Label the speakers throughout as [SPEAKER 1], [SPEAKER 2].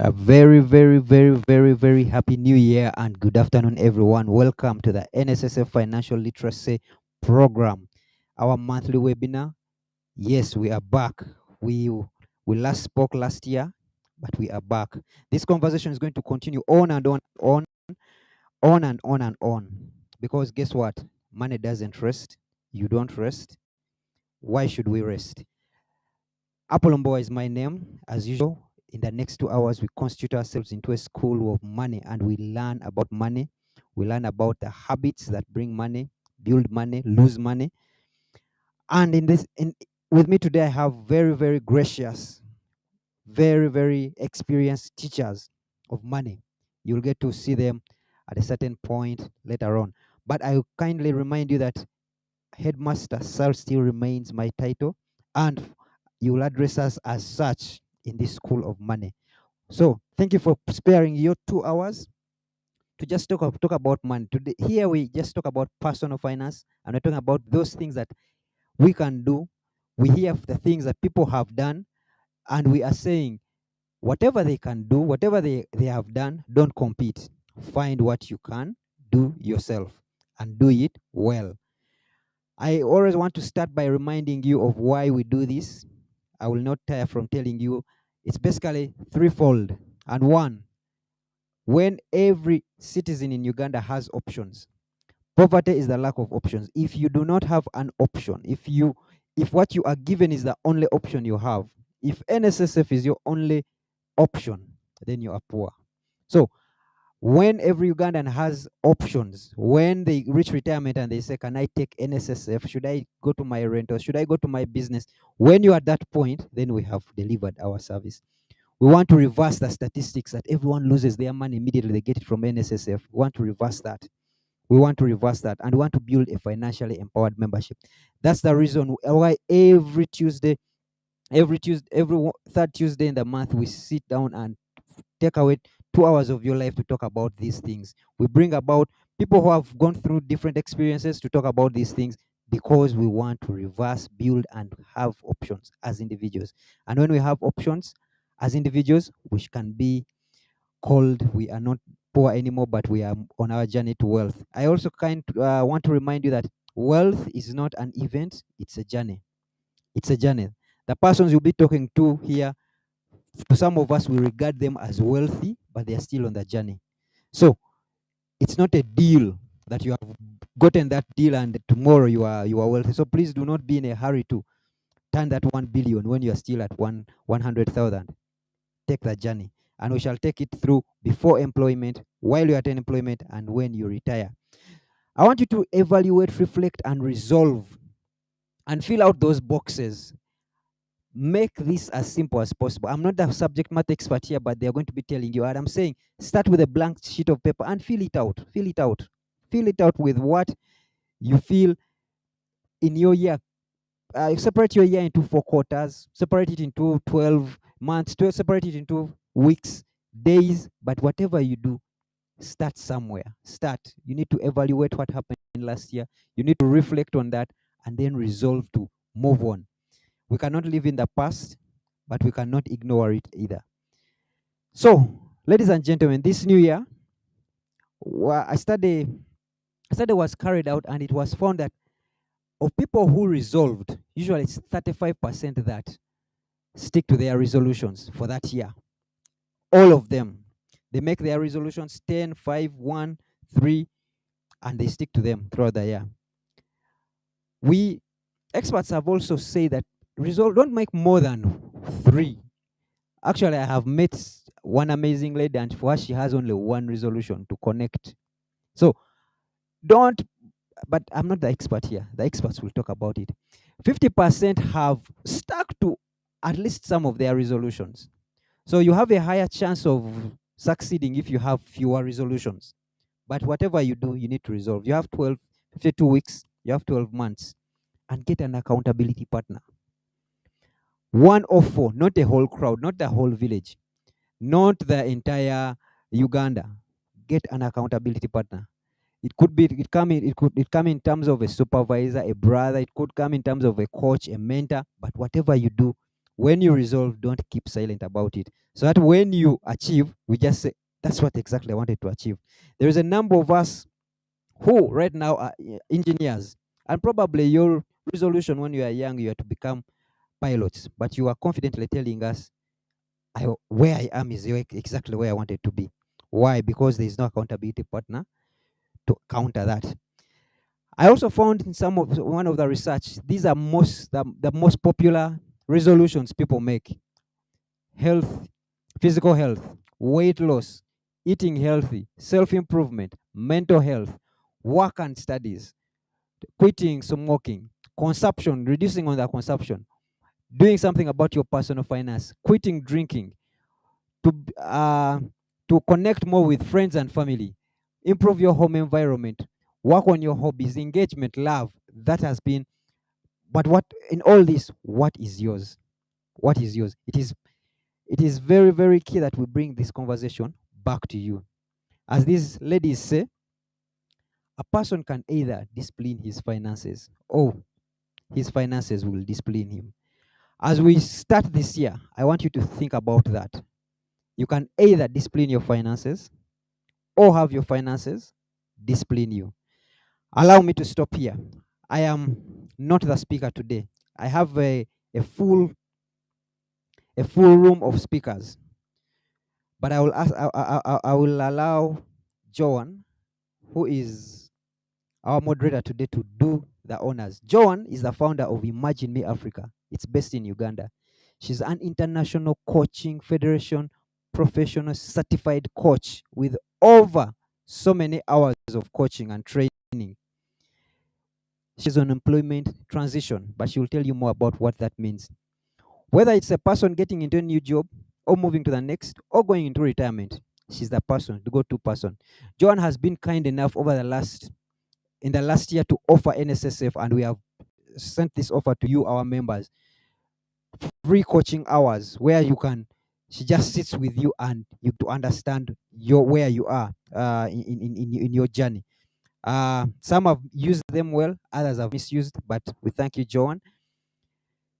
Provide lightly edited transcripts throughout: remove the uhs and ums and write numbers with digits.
[SPEAKER 1] A very, very, very, very, very happy new year and good afternoon, everyone. Welcome to the NSSF Financial Literacy Program, our monthly webinar. Yes, we are back. We last spoke last year, but we are back. This conversation is going to continue on and on and on and on. Because guess what? Money doesn't rest. You don't rest. Why should we rest? Apolombo is my name. As usual, in the next 2 hours, we constitute ourselves into a school of money and we learn about money. We learn about the habits that bring money, build money, lose money. And with me today, I have very, very gracious, very, very experienced teachers of money. You'll get to see them at a certain point later on. But I kindly remind you that Headmaster Sir still remains my title, and you will address us as such in this school of money. So thank you for sparing your 2 hours to just talk about money. Today, here we just talk about personal finance, and we're talking about those things that we can do. We hear the things that people have done, and we are saying whatever they can do, whatever they have done, don't compete. Find what you can do yourself and do it well. I always want to start by reminding you of why we do this. I will not tire from telling you. It's basically threefold. And one, when every citizen in Uganda has options, poverty is the lack of options. If you do not have an option, if what you are given is the only option you have, if NSSF is your only option, then you are poor. So when every Ugandan has options, when they reach retirement and they say, can I take NSSF? Should I go to my rental? Should I go to my business? When you're at that point, then we have delivered our service. We want to reverse the statistics that everyone loses their money immediately they get it from NSSF. We want to reverse that. We want to reverse that, and we want to build a financially empowered membership. That's the reason why every third Tuesday in the month, we sit down and take away 2 hours of your life to talk about these things. We bring about people who have gone through different experiences to talk about these things, because we want to reverse, build, and have options as individuals. And when we have options as individuals, which can be called, we are not poor anymore, but we are on our journey to wealth. I also want to remind you that wealth is not an event, it's a journey. It's a journey. The persons you'll be talking to here, to some of us, we regard them as wealthy, but they are still on the journey. So it's not a deal that you have gotten that deal and tomorrow you are wealthy. So please do not be in a hurry to turn that 1 billion when you are still at 100,000. Take the journey, and we shall take it through before employment, while you are at employment, and when you retire. I want you to evaluate, reflect, and resolve, and fill out those boxes. Make this as simple as possible. I'm not the subject matter expert here, but they're going to be telling you. And I'm saying, start with a blank sheet of paper and fill it out. Fill it out. Fill it out with what you feel in your year. Separate your year into 4 quarters. Separate it into 12 months. Separate it into weeks, days. But whatever you do, start somewhere. Start. You need to evaluate what happened last year. You need to reflect on that and then resolve to move on. We cannot live in the past, but we cannot ignore it either. So, ladies and gentlemen, this new year, a study was carried out, and it was found that of people who resolved, usually it's 35% that stick to their resolutions for that year. All of them. They make their resolutions 10, 5, 1, 3, and they stick to them throughout the year. Experts have also said that don't make more than 3. Actually, I have met one amazing lady, and for her, she has only 1 resolution to connect. So don't, but I'm not the expert here. The experts will talk about it. 50% have stuck to at least some of their resolutions. So you have a higher chance of succeeding if you have fewer resolutions. But whatever you do, you need to resolve. You have 52 weeks, you have 12 months, and get an accountability partner. 1 or 4, not a whole crowd, not the whole village, not the entire Uganda. Get an accountability partner. It could come in terms of a supervisor, a brother. It could come in terms of a coach, a mentor. But whatever you do, when you resolve, don't keep silent about it. So that when you achieve, we just say, that's what exactly I wanted to achieve. There is a number of us who right now are engineers, and probably your resolution when you are young, you are to become pilots, but you are confidently telling us, where I am is exactly where I wanted to be. Why? Because there is no accountability partner to counter that. I also found in one of the research, these are the most popular resolutions people make: health, physical health, weight loss, eating healthy, self-improvement, mental health, work and studies, quitting smoking, consumption, reducing on the consumption, doing something about your personal finance, quitting drinking, to connect more with friends and family, improve your home environment, work on your hobbies, engagement, love. That has been, but what in all this, what is yours? What is yours? It is very, very key that we bring this conversation back to you. As these ladies say, a person can either discipline his finances or his finances will discipline him. As we start this year, I want you to think about that. You can either discipline your finances or have your finances discipline you. Allow me to stop here. I am not the speaker today. I have a full room of speakers, but I will allow Joan, who is our moderator today, to do the honors. Joan is the founder of Imagine Me Africa. It's based in Uganda. She's an international coaching federation professional certified coach with over so many hours of coaching and training. She's on employment transition, but she will tell you more about what that means. Whether it's a person getting into a new job or moving to the next or going into retirement, she's the person, the go-to person. Joan has been kind enough in the last year to offer NSSF, and we have sent this offer to you, our members. Free coaching hours where she just sits with you and you to understand where you are in your journey. Some have used them well, others have misused, but we thank you, Joan.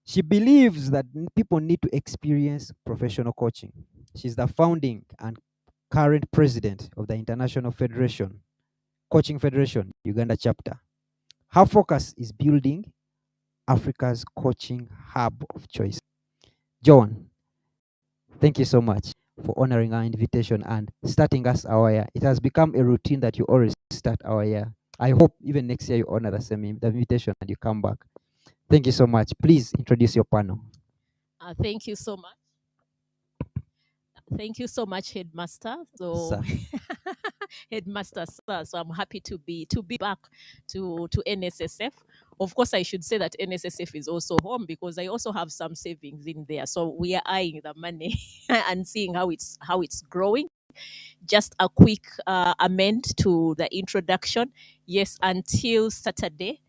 [SPEAKER 1] She believes that people need to experience professional coaching. She's the founding and current president of the International Federation, Coaching Federation, Uganda chapter. Her focus is building Africa's coaching hub of choice. Joan, thank you so much for honoring our invitation and starting us our year. It has become a routine that you always start our year. I hope even next year you honor the invitation and you come back. Thank you so much. Please introduce your panel.
[SPEAKER 2] Thank you so much. Thank you so much, Headmaster. So,
[SPEAKER 1] Sir.
[SPEAKER 2] Headmaster, sir. So I'm happy to be back to NSSF. Of course, I should say that NSSF is also home because I also have some savings in there. So we are eyeing the money and seeing how it's growing. Just a quick amend to the introduction. Yes, until Saturday,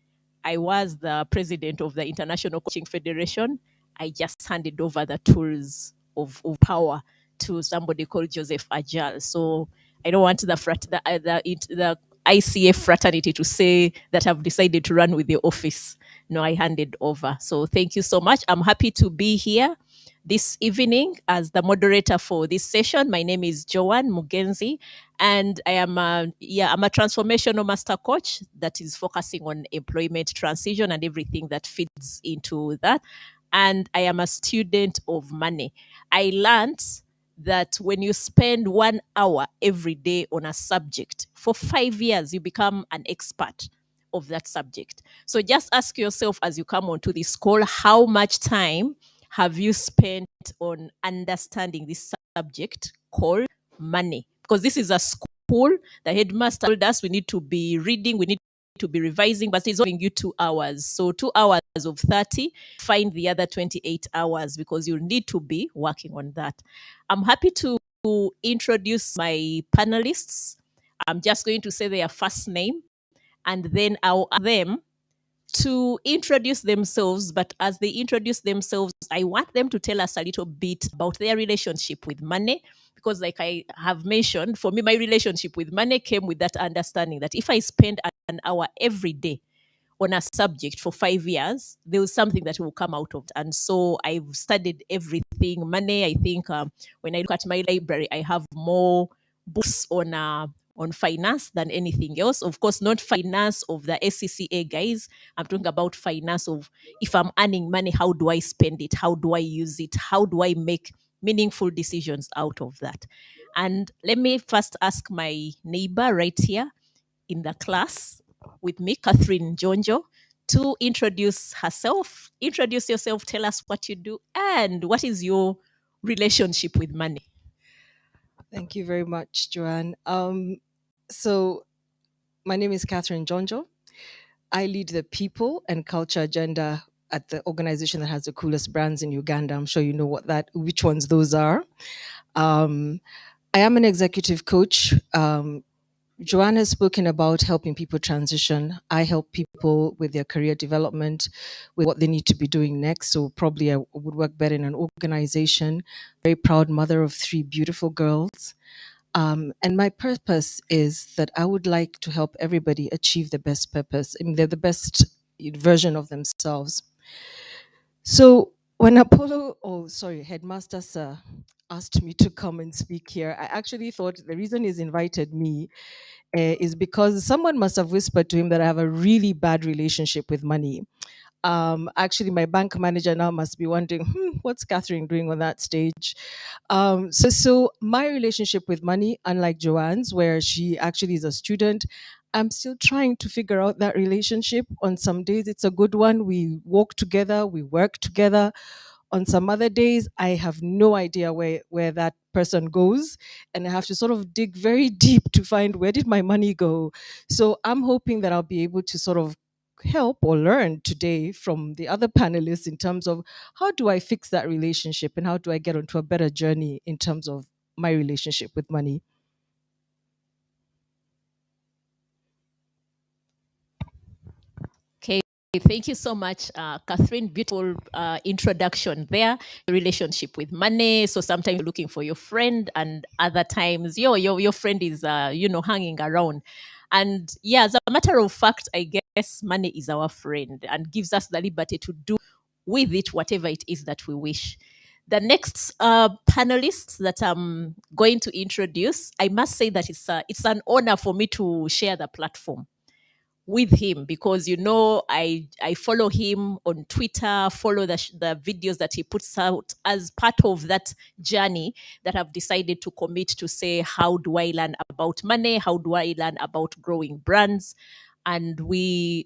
[SPEAKER 2] I was the president of the International Coaching Federation. I just handed over the tools of power to somebody called Joseph Ajal. So I don't want the ICF fraternity to say that I've decided to run with the office. No, I handed over. So thank you so much. I'm happy to be here this evening as the moderator for this session. My name is Joan Mugenzi, and I'm a transformational master coach that is focusing on employment transition and everything that fits into that. And I am a student of money. I learned that when you spend 1 hour every day on a subject for 5 years, you become an expert of that subject. So just ask yourself as you come onto this call, how much time have you spent on understanding this subject called money? Because this is a school. The headmaster told us we need to be reading, we need to be revising, but he's only giving you 2 hours. So 2 hours of 30, find the other 28 hours because you'll need to be working on that. I'm happy to introduce my panelists. I'm just going to say their first name and then I'll ask them to introduce themselves. But as they introduce themselves, I want them to tell us a little bit about their relationship with money. Because, like I have mentioned, for me, my relationship with money came with that understanding that if I spend an hour every day on a subject for 5 years, there was something that will come out of it. And so I've studied everything money. I think when I look at my library, I have more books on finance than anything else. Of course, not finance of the SCCA guys. I'm talking about finance of if I'm earning money, how do I spend it? How do I use it? How do I make meaningful decisions out of that? And let me first ask my neighbor right here in the class with me, Catherine Jonjo, to introduce herself. Introduce yourself, tell us what you do, and what is your relationship with money.
[SPEAKER 3] Thank you very much, Joanne. So, my name is Catherine Jonjo. I lead the people and culture agenda at the organization that has the coolest brands in Uganda. I'm sure you know which ones those are. I am an executive coach. Joanne has spoken about helping people transition. I help people with their career development, with what they need to be doing next. So probably I would work better in an organization. Very proud mother of 3 beautiful girls. And my purpose is that I would like to help everybody achieve the best purpose. I mean, they're the best version of themselves. So when Headmaster Sir asked me to come and speak here, I actually thought the reason he's invited me is because someone must have whispered to him that I have a really bad relationship with money. Actually, my bank manager now must be wondering, what's Catherine doing on that stage? So my relationship with money, unlike Joanne's, where she actually is a student, I'm still trying to figure out that relationship. On some days, it's a good one. We walk together, we work together. On some other days, I have no idea where that person goes, and I have to sort of dig very deep to find where did my money go. So I'm hoping that I'll be able to sort of help or learn today from the other panelists in terms of how do I fix that relationship and how do I get onto a better journey in terms of my relationship with money.
[SPEAKER 2] Okay, thank you so much, Catherine. Beautiful introduction there. Relationship with money. So sometimes you're looking for your friend, and other times your friend is hanging around. And yeah, as a matter of fact, I guess money is our friend and gives us the liberty to do with it whatever it is that we wish. The next panelist that I'm going to introduce, I must say that it's an honor for me to share the platform with him, because I follow him on Twitter, follow the videos that he puts out as part of that journey that I've decided to commit to say, how do I learn about money? How do I learn about growing brands? And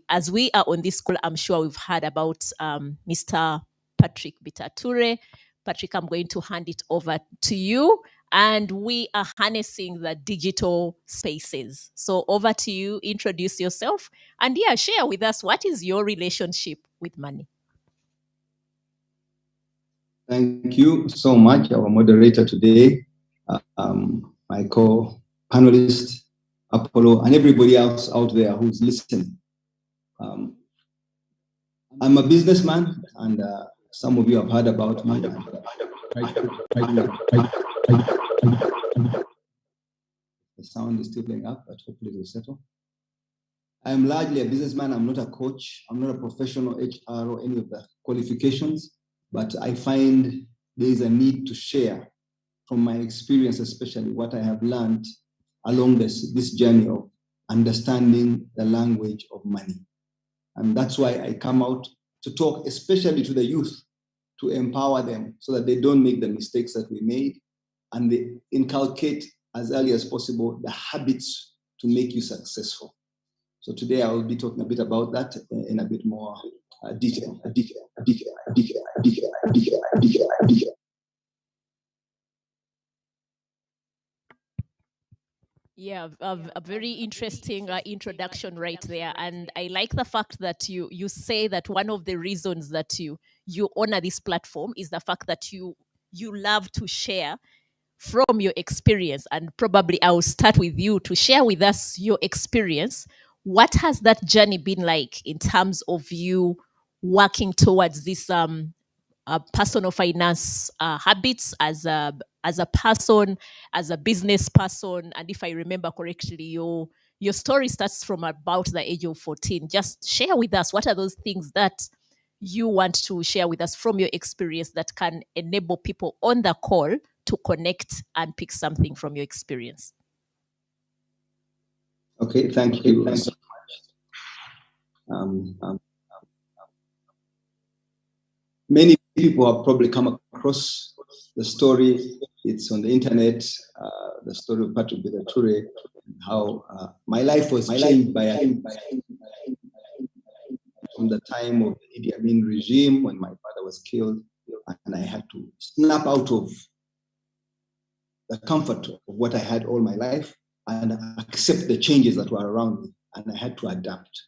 [SPEAKER 2] as we are on this call, I'm sure we've heard about Mr. Patrick Bitature. Patrick, I'm going to hand it over to you. And we are harnessing the digital spaces. So over to you, introduce yourself, and yeah, share with us, what is your relationship with money?
[SPEAKER 4] Thank you so much, our moderator today, my co-panelist, Apollo, and everybody else out there who's listening. I'm a businessman, and some of you have heard about me. The sound is still playing up, but hopefully it will settle. I'm largely a businessman. I'm not a coach. I'm not a professional HR or any of the qualifications, but I find there is a need to share from my experience, especially what I have learned along this journey of understanding the language of money. And that's why I come out to talk, especially to the youth, to empower them so that they don't make the mistakes that we made, and they inculcate as early as possible the habits to make you successful. So today I will be talking a bit about that in a bit more detail.
[SPEAKER 2] Yeah, a very interesting introduction right there, and I like the fact that you say that one of the reasons that you honor this platform is the fact that you love to share from your experience. And probably I'll start with you to share with us your experience. What has that journey been like in terms of you working towards this personal finance habits as a person, as a business person? And if I remember correctly, your story starts from about the age of 14. Just share with us, what are those things that you want to share with us from your experience that can enable people on the call to connect and pick something from your experience?
[SPEAKER 4] Okay, thank you. Many people have probably come across the story. It's on the internet, the story of Patrick Bitature, how my life was changed from the time of the Idi Amin regime when my father was killed, and I had to snap out of the comfort of what I had all my life and accept the changes that were around me, and I had to adapt.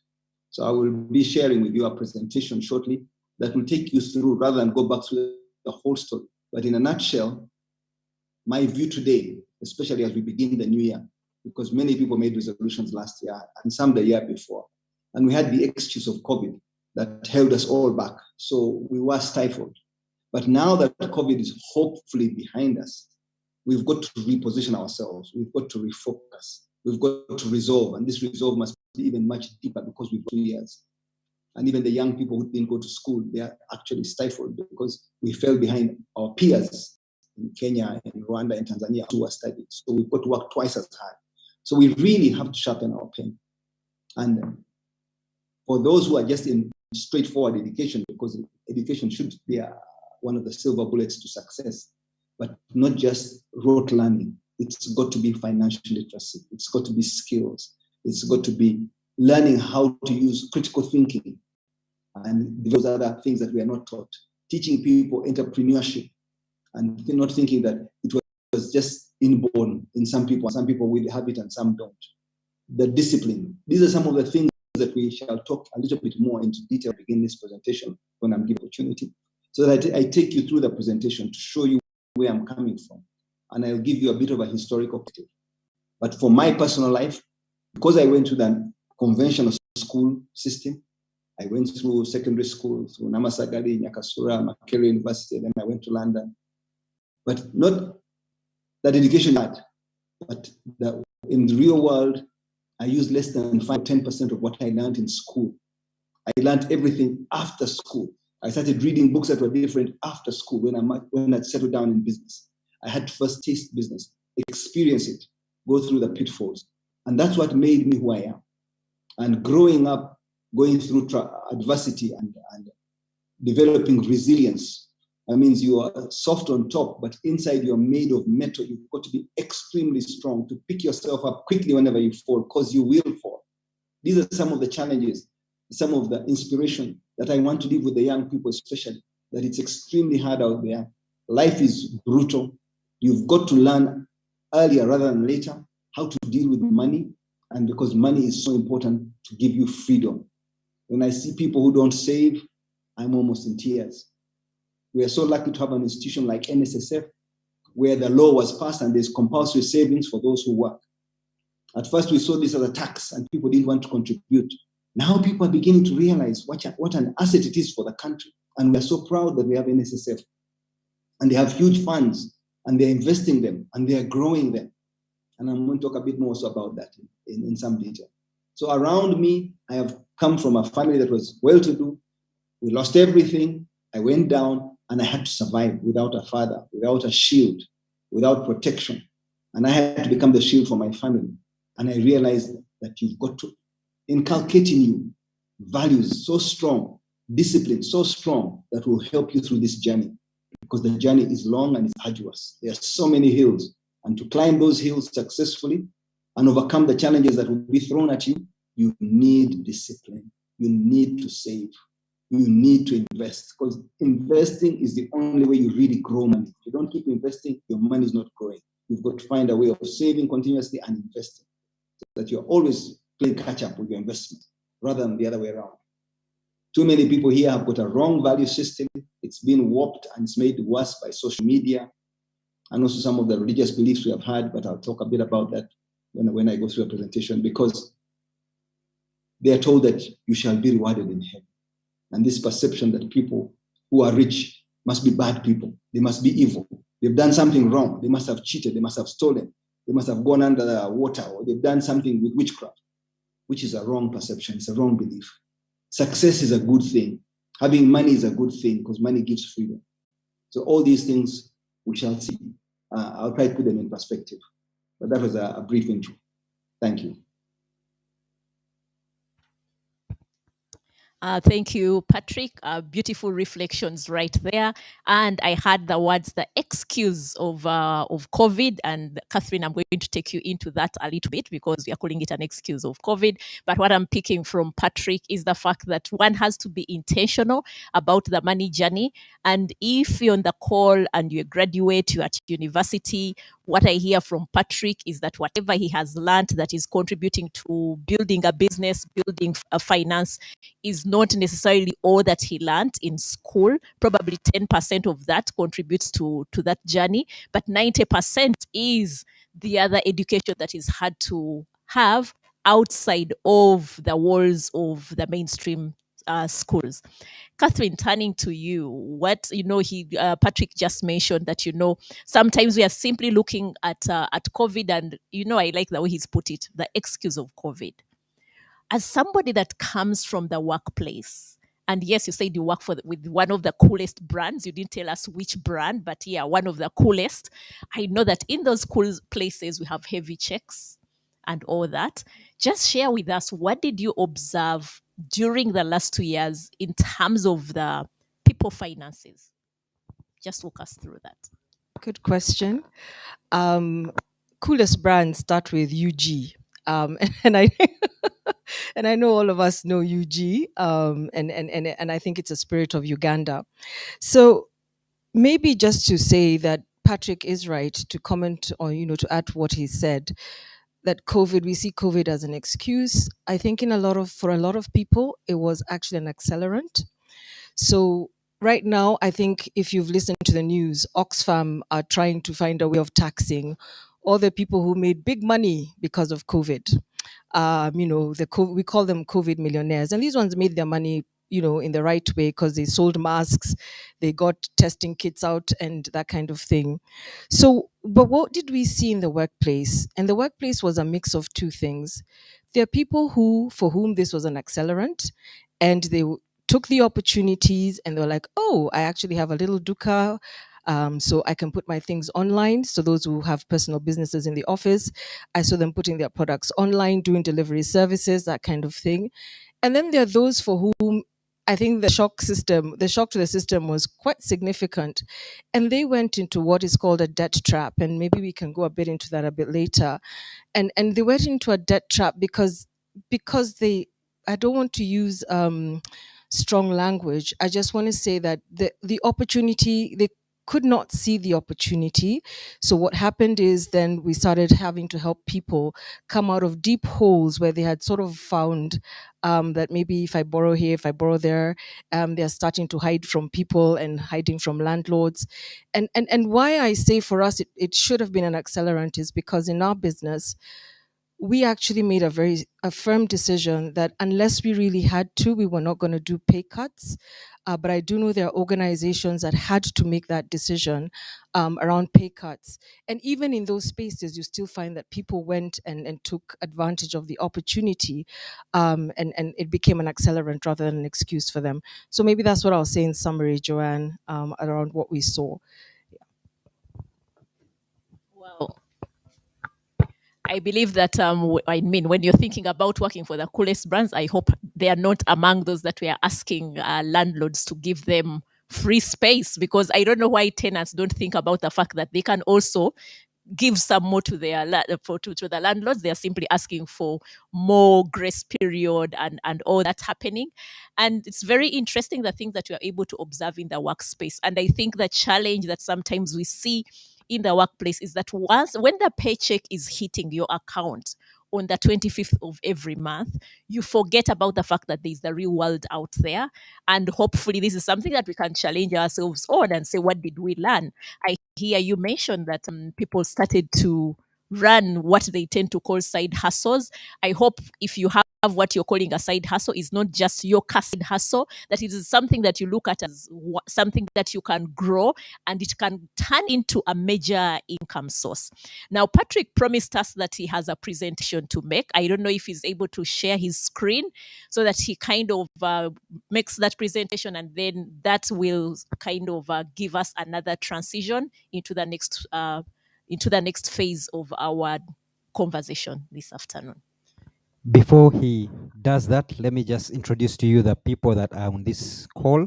[SPEAKER 4] So I will be sharing with you a presentation shortly that will take you through, rather than go back through the whole story. But in a nutshell, my view today, especially as we begin the new year, because many people made resolutions last year and some the year before, and we had the excuse of COVID that held us all back. So we were stifled. But now that COVID is hopefully behind us, we've got to reposition ourselves. We've got to refocus. We've got to resolve. And this resolve must be even much deeper, because we've got 2 years. And even the young people who didn't go to school, they are actually stifled because we fell behind our peers in Kenya, in Rwanda, in Tanzania who are studying. So we've got to work twice as hard. So we really have to sharpen our pen. And for those who are just in straightforward education, because education should be one of the silver bullets to success, but not just rote learning. It's got to be financial literacy. It's got to be skills. It's got to be learning how to use critical thinking and those other things that we are not taught. Teaching people entrepreneurship and not thinking that it was just inborn in some people. Some people will have it and some don't. The discipline. These are some of the things that we shall talk a little bit more into detail begin this presentation when I'm given opportunity. So that I take you through the presentation to show you where I'm coming from. And I'll give you a bit of a historical perspective. But for my personal life, because I went to the conventional school system, I went through secondary school, through Namasagari, Nyakasura, Makerere University, then I went to London. But not that education had, but in the real world, I used less than 5 or 10% of what I learned in school. I learned everything after school. I started reading books that were different after school when I settled down in business. I had to first taste business, experience it, go through the pitfalls. And that's what made me who I am. And growing up, going through adversity and developing resilience, that means you are soft on top, but inside you're made of metal. You've got to be extremely strong to pick yourself up quickly whenever you fall, because you will fall. These are some of the challenges, some of the inspiration that I want to leave with the young people, especially, that it's extremely hard out there. Life is brutal. You've got to learn earlier rather than later how to deal with money, and because money is so important to give you freedom. When I see people who don't save, I'm almost in tears. We are so lucky to have an institution like NSSF, where the law was passed and there's compulsory savings for those who work. At first, we saw this as a tax and people didn't want to contribute. Now people are beginning to realize what an asset it is for the country. And we are so proud that we have NSSF. And they have huge funds and they're investing them and they're growing them. And I'm going to talk a bit more also about that in some detail. So around me, I have come from a family that was well-to-do. We lost everything. I went down and I had to survive without a father, without a shield, without protection. And I had to become the shield for my family. And I realized that you've got to inculcate in you values so strong, discipline so strong, that will help you through this journey. Because the journey is long and it's arduous. There are so many hills. And to climb those hills successfully and overcome the challenges that will be thrown at you, you need discipline. You need to save. You need to invest, because investing is the only way you really grow money. If you don't keep investing, your money is not growing. You've got to find a way of saving continuously and investing, so that you're always playing catch up with your investment rather than the other way around. Too many people here have got a wrong value system. It's been warped and it's made worse by social media and also some of the religious beliefs we have had, but I'll talk a bit about that when I go through a presentation, because they are told that you shall be rewarded in heaven. And this perception that people who are rich must be bad people. They must be evil. They've done something wrong. They must have cheated. They must have stolen. They must have gone under the water, or they've done something with witchcraft, which is a wrong perception. It's a wrong belief. Success is a good thing. Having money is a good thing because money gives freedom. So all these things we shall see. I'll try to put them in perspective. But that was a brief intro. Thank you.
[SPEAKER 2] Thank you, Patrick. Beautiful reflections right there. And I heard the words, the excuse of COVID. And Catherine, I'm going to take you into that a little bit because we are calling it an excuse of COVID. But what I'm picking from Patrick is the fact that one has to be intentional about the money journey. And if you're on the call and you're a graduate, you're at university, what I hear from Patrick is that whatever he has learned that is contributing to building a business, building a finance, is not necessarily all that he learned in school. Probably 10% of that contributes to that journey, but 90% is the other education that is hard to have outside of the walls of the mainstream schools. Catherine, turning to you, what Patrick just mentioned that sometimes we are simply looking at COVID, and I like the way he's put it, the excuse of COVID. As somebody that comes from the workplace, and yes, you said you work with one of the coolest brands. You didn't tell us which brand, but yeah, one of the coolest. I know that in those cool places we have heavy checks and all that. Just share with us, what did you observe during the last 2 years in terms of the people finances? Just walk us through that.
[SPEAKER 3] Good question. Coolest brands start with UG. And I and I know all of us know UG. And I think it's a spirit of Uganda. So maybe just to say that Patrick is right to comment on, to add what he said, that we see COVID as an excuse. I think for a lot of people, it was actually an accelerant. So right now, I think if you've listened to the news, Oxfam are trying to find a way of taxing all the people who made big money because of COVID. We call them COVID millionaires, and these ones made their money, in the right way because they sold masks, they got testing kits out, and that kind of thing. So, but what did we see in the workplace? And the workplace was a mix of two things. There are people for whom this was an accelerant, and they took the opportunities and they were like, oh, I actually have a little dukkha, so I can put my things online. So those who have personal businesses in the office, I saw them putting their products online, doing delivery services, that kind of thing. And then there are those for whom I think the shock to the system was quite significant. And they went into what is called a debt trap. And maybe we can go a bit into that a bit later. And they went into a debt trap because they, I don't want to use strong language. I just want to say that the opportunity, they could not see the opportunity. So what happened is then we started having to help people come out of deep holes where they had sort of found that maybe if I borrow here, if I borrow there, they're starting to hide from people and hiding from landlords. And why I say for us it should have been an accelerant is because in our business, we actually made a firm decision that unless we really had to, we were not going to do pay cuts. But I do know there are organizations that had to make that decision around pay cuts. And even in those spaces, you still find that people went and took advantage of the opportunity, and it became an accelerant rather than an excuse for them. So maybe that's what I'll say in summary, Joanne, around what we saw.
[SPEAKER 2] Well, I believe that I mean, when you're thinking about working for the coolest brands, I hope they are not among those that we are asking landlords to give them free space, because I don't know why tenants don't think about the fact that they can also give some more to their to the landlords. They are simply asking for more grace period and all that happening. And it's very interesting the things that you are able to observe in the workspace. And I think the challenge that sometimes we see in the workplace is that when the paycheck is hitting your account on the 25th of every month, you forget about the fact that there's the real world out there. And hopefully this is something that we can challenge ourselves on and say, what did we learn? I hear you mention that people started to run what they tend to call side hustles. I hope if you have what you're calling a side hustle is not just your side hustle, that it is something that you look at as something that you can grow and it can turn into a major income source. Now, Patrick promised us that he has a presentation to make. I don't know if he's able to share his screen so that he kind of makes that presentation, and then that will kind of give us another transition into the next phase of our conversation this afternoon.
[SPEAKER 1] Before he does that, let me just introduce to you the people that are on this call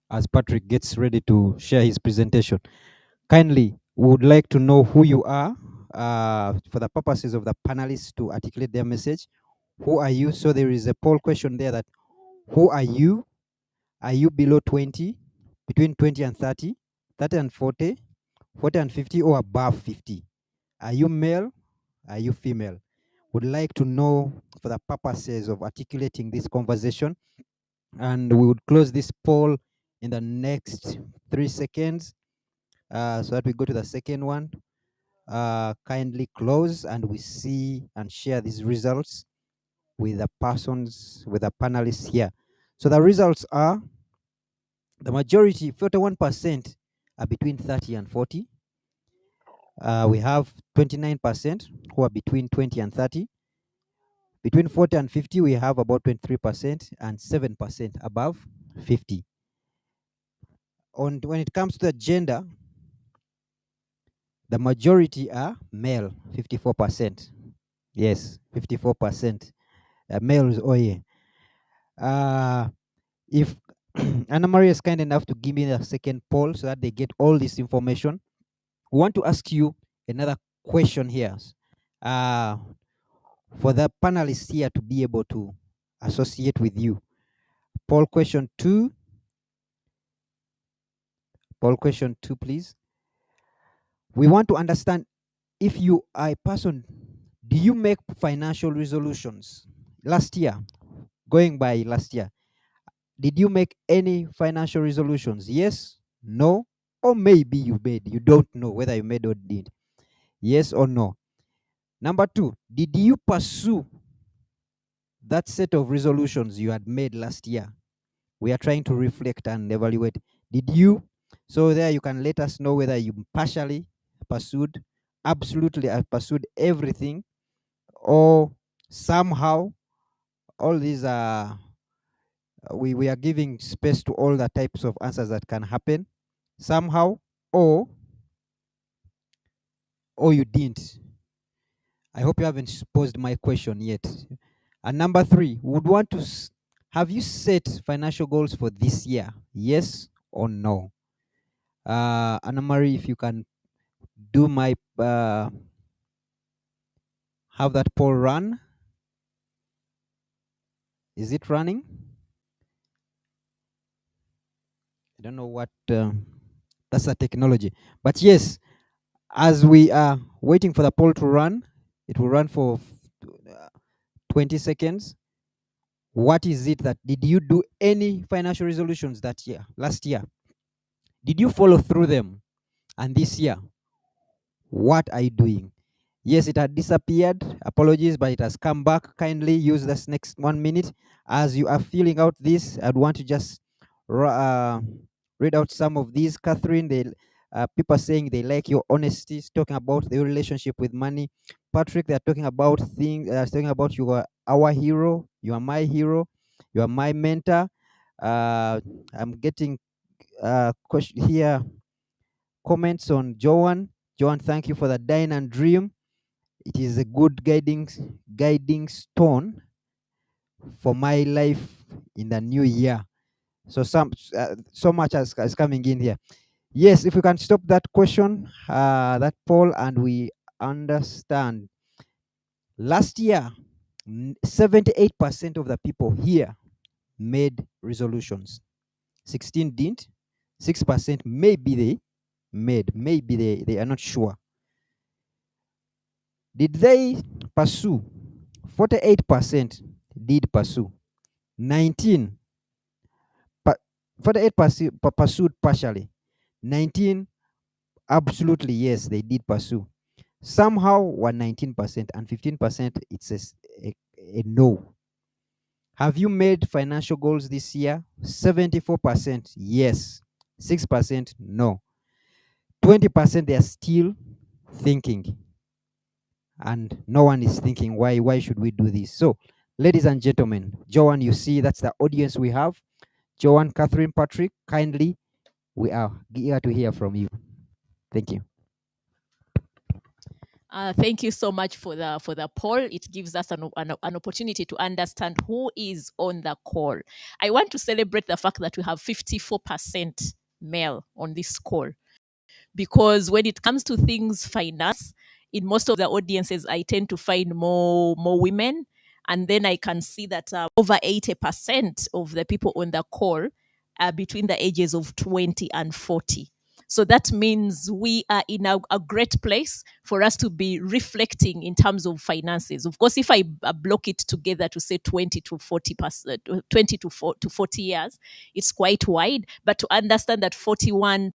[SPEAKER 1] as Patrick gets ready to share his presentation. Kindly, we would like to know who you are for the purposes of the panelists to articulate their message. Who are you? So there is a poll question there that who are you? Are you below 20, between 20 and 30, 30 and 40, 40 and 50, or above 50? Are you male? Are you female? Would like to know for the purposes of articulating this conversation. And we would close this poll in the next 3 seconds so that we go to the second one. Kindly close and we see and share these results with the panelists here. So the results are the majority, 41%, are between 30 and 40. We have 29% who are between 20 and 30. Between 40 and 50, we have about 23% and 7% above 50. When it comes to the gender, the majority are male, 54%. Yes, 54%. Males, oh yeah. If Anna Maria is kind enough to give me the second poll so that they get all this information, we want to ask you another question here. For the panelists here to be able to associate with you. Poll question 2. Poll question 2, please. We want to understand if you are a person, do you make financial resolutions? Last year, going by last year, did you make any financial resolutions? Yes, no, or maybe you made. You don't know whether you made or did. Yes or no. Number 2, did you pursue that set of resolutions you had made last year? We are trying to reflect and evaluate. Did you? So there you can let us know whether you partially pursued, absolutely pursued everything, or Somehow, all these are we are giving space to all the types of answers that can happen somehow, or you didn't. I hope you haven't posed my question yet. And number three, would want to have you set financial goals for this year? Yes or no? Anna Marie, if you can do my have that poll run. Is it running? I don't know what that's the technology. But yes, as we are waiting for the poll to run, it will run for 20 seconds. What is it that did you do any financial resolutions that year, last year? Did you follow through them? And this year, what are you doing? Yes, it had disappeared. Apologies, but it has come back. Kindly use this next 1 minute. As you are filling out this, I'd want to just read out some of these. Catherine, people are saying they like your honesty, talking about their relationship with money. Patrick, they're talking about things, talking about you are our hero, you are my hero, you are my mentor. I'm getting question here, comments on Joan. Joan, thank you for the dine and dream. It is a good guiding stone for my life in the new year. So so much is coming in here. Yes, if we can stop that question, that poll, and we understand. Last year, 78% of the people here made resolutions. 16 didn't. 6% maybe they made. Maybe they are not sure. Did they pursue? 48% did pursue. 19 48 pursued partially. 19 absolutely yes, they did pursue. Somehow were 19%, and 15% it's a no. Have you made financial goals this year? 74% yes. 6% no. 20% they are still thinking. And no one is thinking, why should we do this? So, ladies and gentlemen, Joanne, you see that's the audience we have. Joanne, Catherine, Patrick, kindly, we are eager to hear from you. Thank you.
[SPEAKER 2] Thank you so much for the poll. It gives us an opportunity to understand who is on the call. I want to celebrate the fact that we have 54% male on this call, because when it comes to things finance, in most of the audiences, I tend to find more women, and then I can see that over 80% of the people on the call are between the ages of 20 and 40. So that means we are in a great place for us to be reflecting in terms of finances. Of course, if I block it together to say 20 to 20 to 40 years, it's quite wide. But to understand that 41%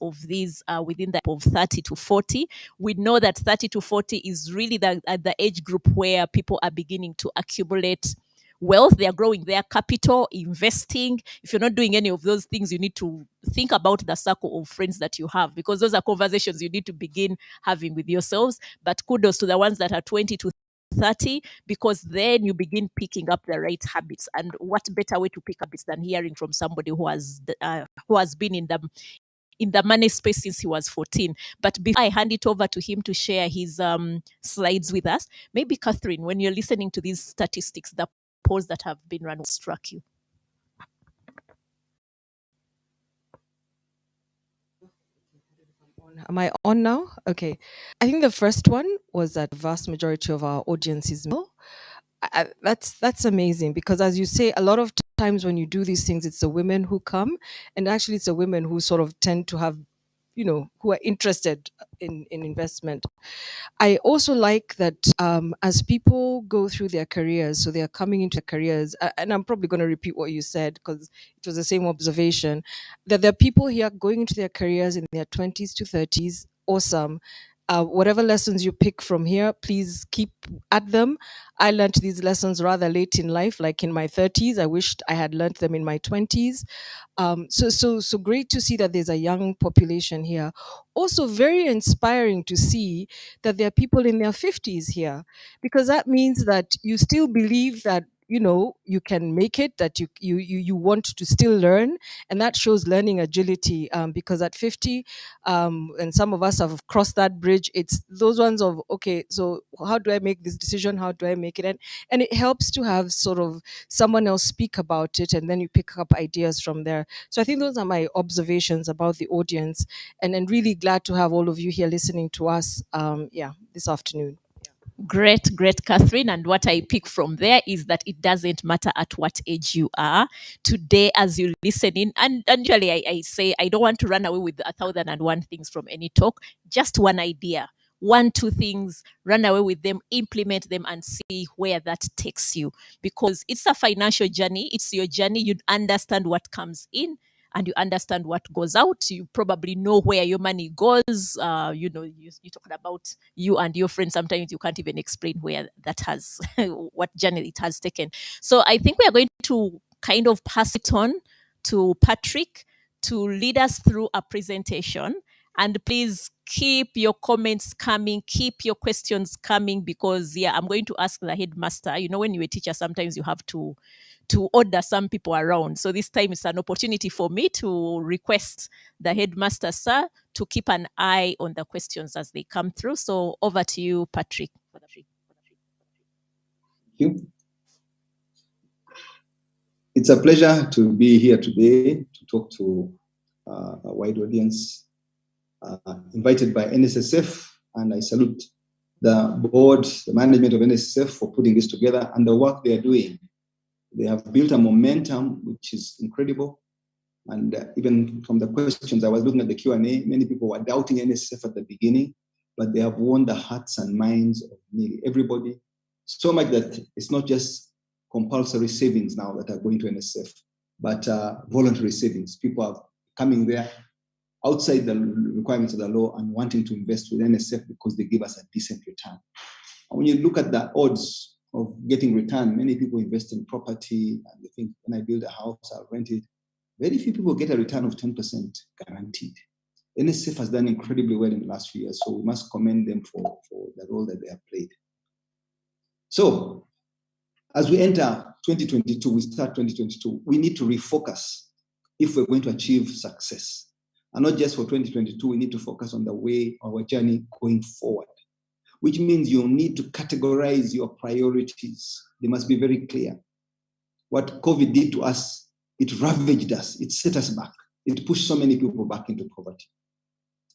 [SPEAKER 2] of these are within the of 30 to 40. We know that 30 to 40 is really the age group where people are beginning to accumulate wealth. They are growing their capital, investing. If you're not doing any of those things, you need to think about the circle of friends that you have, because those are conversations you need to begin having with yourselves. But kudos to the ones that are 20 to 30, because then you begin picking up the right habits. And what better way to pick up habits than hearing from somebody who has been in the money space since he was 14. But before I hand it over to him to share his slides with us, maybe Catherine, when you're listening to these statistics, the polls that have been run struck you.
[SPEAKER 3] Am I on now? Okay. I think the first one was that vast majority of our audience is male. That's amazing, because as you say, a lot of times when you do these things, it's the women who come, and actually it's the women who sort of tend to have, who are interested in investment. I also like that as people go through their careers, so they are coming into their careers, and I'm probably going to repeat what you said because it was the same observation, that there are people here going into their careers in their 20s to 30s. Awesome. Whatever lessons you pick from here, please keep at them. I learned these lessons rather late in life, like in my 30s. I wished I had learned them in my 20s. So great to see that there's a young population here. Also, very inspiring to see that there are people in their 50s here, because that means that you still believe that you can make it, that you want to still learn, and that shows learning agility. Because at 50, and some of us have crossed that bridge, it's those ones of, okay, so how do I make this decision, how do I make it, and it helps to have sort of someone else speak about it, and then you pick up ideas from there. So I think those are my observations about the audience, and really glad to have all of you here listening to us, this afternoon.
[SPEAKER 2] Great, great, Catherine. And what I pick from there is that it doesn't matter at what age you are. Today, as you listen in, and usually I say I don't want to run away with 1,001 things from any talk, just one idea. 1, 2 things, run away with them, implement them, and see where that takes you. Because it's a financial journey, it's your journey. You understand what comes in and you understand what goes out. You probably know where your money goes. You talked about you and your friends. Sometimes you can't even explain where that has, what journey it has taken. So I think we are going to kind of pass it on to Patrick to lead us through a presentation. And please keep your comments coming, keep your questions coming, because I'm going to ask the headmaster. When you're a teacher, sometimes you have to order some people around. So this time it's an opportunity for me to request the headmaster, sir, to keep an eye on the questions as they come through. So over to you, Patrick.
[SPEAKER 4] Thank you. It's a pleasure to be here today to talk to a wide audience, invited by NSSF, and I salute the board, the management of NSSF for putting this together and the work they are doing. They have built a momentum which is incredible. And even from the questions, I was looking at the Q&A, many people were doubting NSSF at the beginning, but they have won the hearts and minds of nearly everybody. So much that it's not just compulsory savings now that are going to NSSF, but voluntary savings. People are coming there outside the requirements of the law and wanting to invest with NSSF because they give us a decent return. And when you look at the odds of getting return, many people invest in property and they think, when I build a house, I'll rent it. Very few people get a return of 10% guaranteed. NSSF has done incredibly well in the last few years, so we must commend them for the role that they have played. So, as we enter 2022, we start 2022, we need to refocus if we're going to achieve success. And not just for 2022, we need to focus on the way, our journey going forward, which means you need to categorize your priorities. They must be very clear. What COVID did to us, it ravaged us, it set us back, it pushed so many people back into poverty.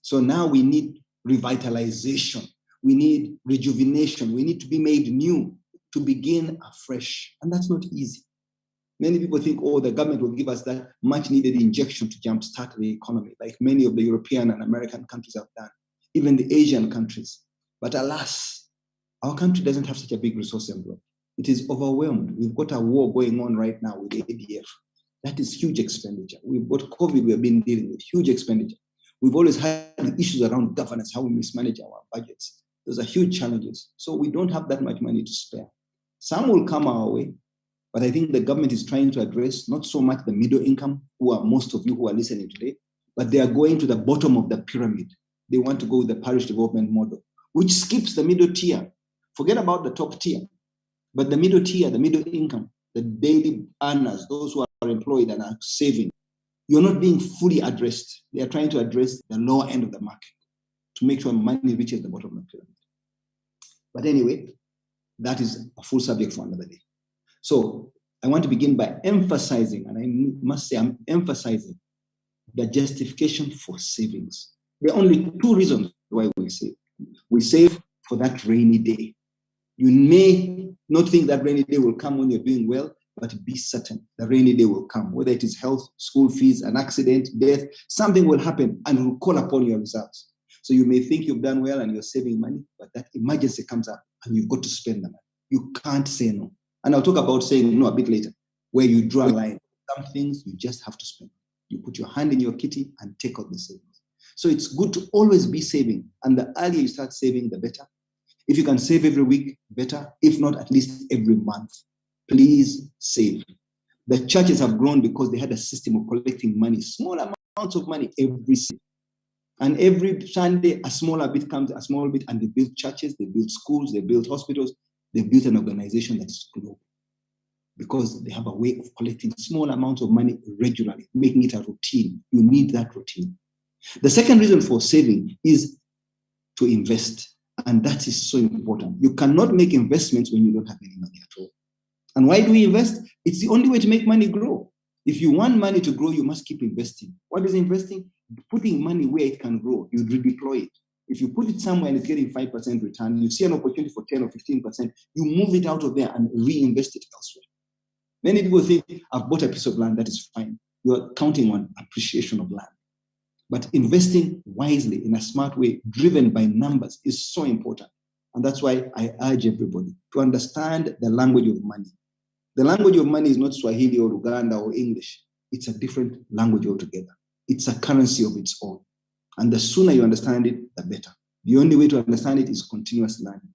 [SPEAKER 4] So now we need revitalization, we need rejuvenation, we need to be made new, to begin afresh. And that's not easy. Many people think, oh, the government will give us that much needed injection to jumpstart the economy, like many of the European and American countries have done, even the Asian countries. But alas, our country doesn't have such a big resource envelope. It is overwhelmed. We've got a war going on right now with the ADF. That is huge expenditure. We've got COVID, we have been dealing with huge expenditure. We've always had issues around governance, how we mismanage our budgets. Those are huge challenges. So we don't have that much money to spare. Some will come our way, but I think the government is trying to address not so much the middle income, who are most of you who are listening today, but they are going to the bottom of the pyramid. They want to go with the parish development model, which skips the middle tier. Forget about the top tier, but the middle tier, the middle income, the daily earners, those who are employed and are saving, you're not being fully addressed. They are trying to address the lower end of the market to make sure money reaches the bottom of the pyramid. But anyway, that is a full subject for another day. So I want to begin by emphasizing, and I must say I'm emphasizing, the justification for savings. There are only two reasons why we save. We save for that rainy day. You may not think that rainy day will come when you're doing well, but be certain the rainy day will come. Whether it is health, school fees, an accident, death, something will happen and will call upon your reserves. So you may think you've done well and you're saving money, but that emergency comes up and you've got to spend the money. You can't say no. And I'll talk about saying no a bit later, where you draw a line. Some things you just have to spend. You put your hand in your kitty and take out the savings. So it's good to always be saving. And the earlier you start saving, the better. If you can save every week, better. If not, at least every month. Please save. The churches have grown because they had a system of collecting money, small amounts of money every Sunday. And every Sunday, a small bit, and they build churches, they build schools, they build hospitals, they built an organization that's global. Because they have a way of collecting small amounts of money regularly, making it a routine. You need that routine. The second reason for saving is to invest. And that is so important. You cannot make investments when you don't have any money at all. And why do we invest? It's the only way to make money grow. If you want money to grow, you must keep investing. What is investing? Putting money where it can grow. You redeploy it. If you put it somewhere and it's getting 5% return, you see an opportunity for 10 or 15%, you move it out of there and reinvest it elsewhere. Many people think, I've bought a piece of land, that is fine. You're counting on appreciation of land. But investing wisely in a smart way, driven by numbers, is so important. And that's why I urge everybody to understand the language of money. The language of money is not Swahili or Uganda or English. It's a different language altogether. It's a currency of its own. And the sooner you understand it, the better. The only way to understand it is continuous learning.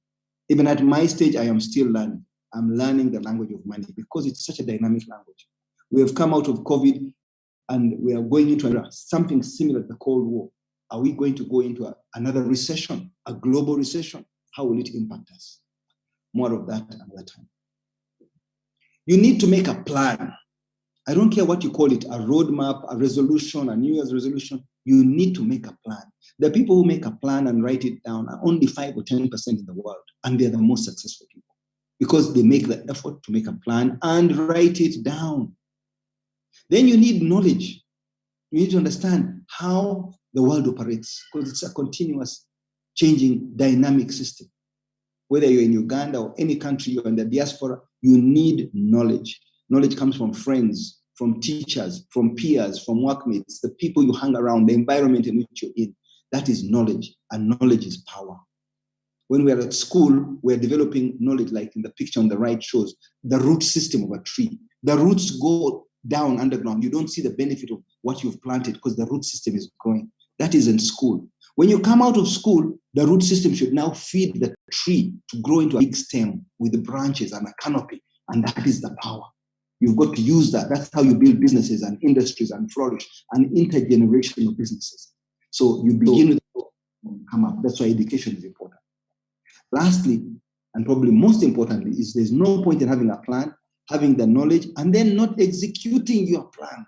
[SPEAKER 4] Even at my stage, I am still learning. I'm learning the language of money because it's such a dynamic language. We have come out of COVID and we are going into something similar to the Cold War. Are we going to go into another recession, a global recession? How will it impact us? More of that another time. You need to make a plan. I don't care what you call it, a roadmap, a resolution, a New Year's resolution. You need to make a plan. The people who make a plan and write it down are only 5 or 10% in the world, and they're the most successful people because they make the effort to make a plan and write it down. Then you need knowledge. You need to understand how the world operates because it's a continuous changing dynamic system. Whether you're in Uganda or any country, you're in the diaspora, you need knowledge. Knowledge comes from friends, from teachers, from peers, from workmates, the people you hang around, the environment in which you're in. That is knowledge, and knowledge is power. When we're at school, we're developing knowledge, like in the picture on the right shows, the root system of a tree. The roots go down underground. You don't see the benefit of what you've planted because the root system is growing. That is in school. When you come out of school, the root system should now feed the tree to grow into a big stem with the branches and a canopy. And that is the power. You've got to use that. That's how you build businesses and industries and flourish, and intergenerational businesses. So you begin with come up. That's why education is important. Lastly, and probably most importantly, is there's no point in having a plan, having the knowledge, and then not executing your plan.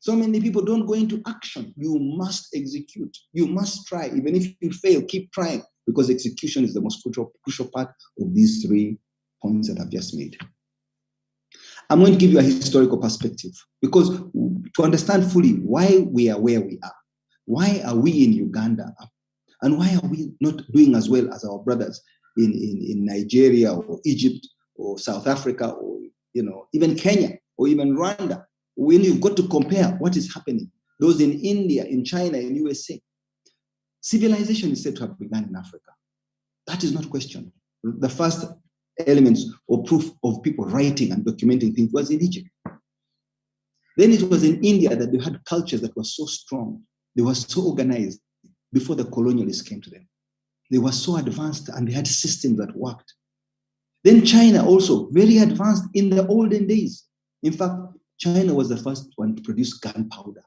[SPEAKER 4] So many people don't go into action. You must execute. You must try. Even if you fail, keep trying, because execution is the most crucial part of these 3 points that I've just made. I'm going to give you a historical perspective, because to understand fully why we are where we are, why are we in Uganda, and why are we not doing as well as our brothers in Nigeria or Egypt or South Africa or even Kenya or even Rwanda? When you've got to compare what is happening, those in India, in China, in USA, civilization is said to have begun in Africa. That is not questioned. The first elements or proof of people writing and documenting things was in Egypt. Then it was in India that they had cultures that were so strong. They were so organized before the colonialists came to them. They were so advanced and they had systems that worked. Then China also, very advanced in the olden days. In fact, China was the first one to produce gunpowder.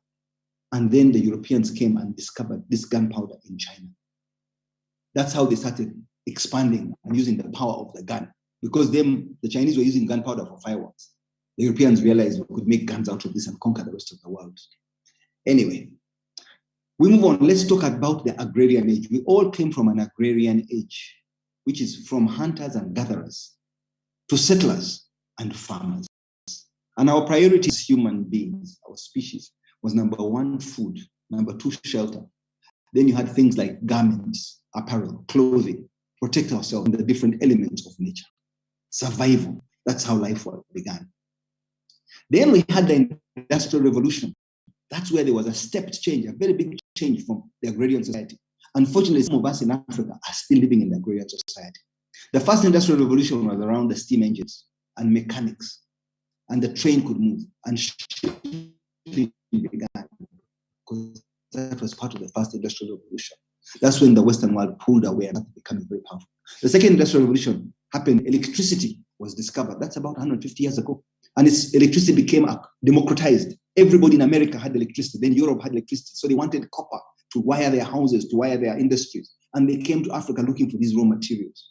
[SPEAKER 4] And then the Europeans came and discovered this gunpowder in China. That's how they started expanding and using the power of the gun. Because the Chinese were using gunpowder for fireworks. The Europeans realized we could make guns out of this and conquer the rest of the world. Anyway, we move on. Let's talk about the agrarian age. We all came from an agrarian age, which is from hunters and gatherers to settlers and farmers. And our priority as human beings, our species, was number 1, food, number 2, shelter. Then you had things like garments, apparel, clothing, protect ourselves from the different elements of nature. Survival, that's how life began. Then we had the Industrial Revolution. That's where there was a stepped change, a very big change from the agrarian society. Unfortunately, some of us in Africa are still living in the agrarian society. The first Industrial Revolution was around the steam engines and mechanics, and the train could move, and shipping began because that was part of the first industrial revolution. That's when the Western world pulled away and becoming very powerful. The second industrial revolution happened, electricity was discovered. That's about 150 years ago. And electricity became democratized. Everybody in America had electricity. Then Europe had electricity. So they wanted copper to wire their houses, to wire their industries. And they came to Africa looking for these raw materials.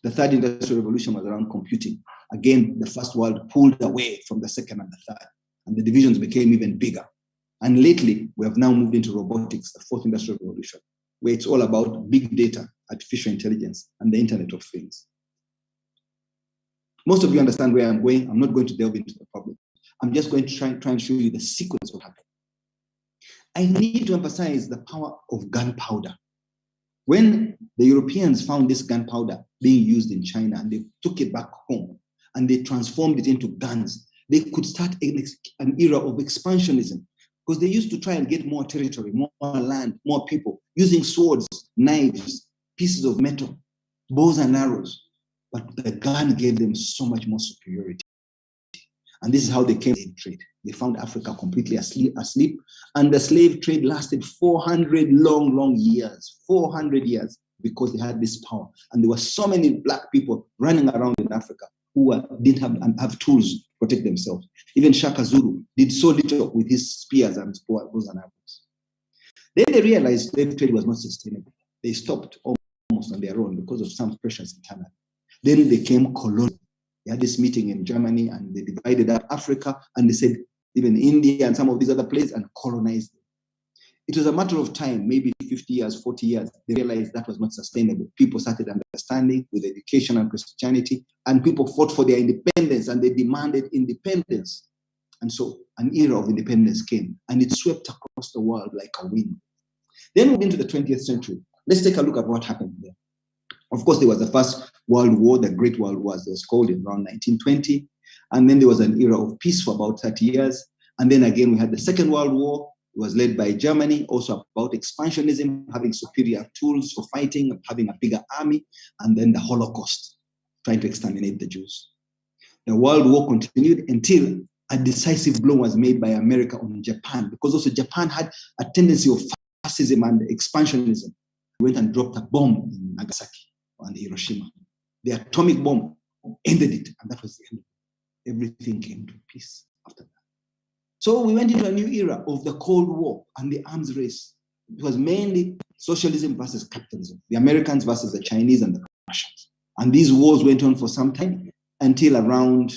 [SPEAKER 4] The third industrial revolution was around computing. Again, the first world pulled away from the second and the third. And the divisions became even bigger. And lately, we have now moved into robotics, the fourth industrial revolution, where it's all about big data, artificial intelligence, and the Internet of Things. Most of you understand where I'm going. I'm not going to delve into the problem. I'm just going to try and show you the sequence of what happened. I need to emphasize the power of gunpowder. When the Europeans found this gunpowder being used in China and they took it back home and they transformed it into guns, they could start an era of expansionism, because they used to try and get more territory, more land, more people, using swords, knives, pieces of metal, bows and arrows. But the gun gave them so much more superiority. And this is how they came to trade. They found Africa completely asleep, and the slave trade lasted 400 long years, 400 years, because they had this power. And there were so many black people running around in Africa who didn't have tools to protect themselves. Even Shaka Zulu did so little with his spears and bows and arrows. Then they realized slave trade was not sustainable. They stopped almost on their own because of some pressures internally. Then they came colonial. They had this meeting in Germany and they divided up Africa, and they said even India and some of these other places, and colonized them. It was a matter of time, maybe 50 years, 40 years, they realized that was not sustainable. People started understanding with education and Christianity, and people fought for their independence and they demanded independence. And so an era of independence came and it swept across the world like a wind. Then we went into the 20th century. Let's take a look at what happened there. Of course, there was the First World War, the Great World War, as it was called, in around 1920. And then there was an era of peace for about 30 years. And then again, we had the Second World War. It was led by Germany, also about expansionism, having superior tools for fighting, having a bigger army. And then the Holocaust, trying to exterminate the Jews. The World War continued until a decisive blow was made by America on Japan, because also Japan had a tendency of fascism and expansionism. They went and dropped a bomb in Nagasaki and Hiroshima. The atomic bomb ended it, and that was the end. Everything came to peace after that. So we went into a new era of the Cold War and the arms race. It was mainly socialism versus capitalism, the Americans versus the Chinese and the Russians. And these wars went on for some time until around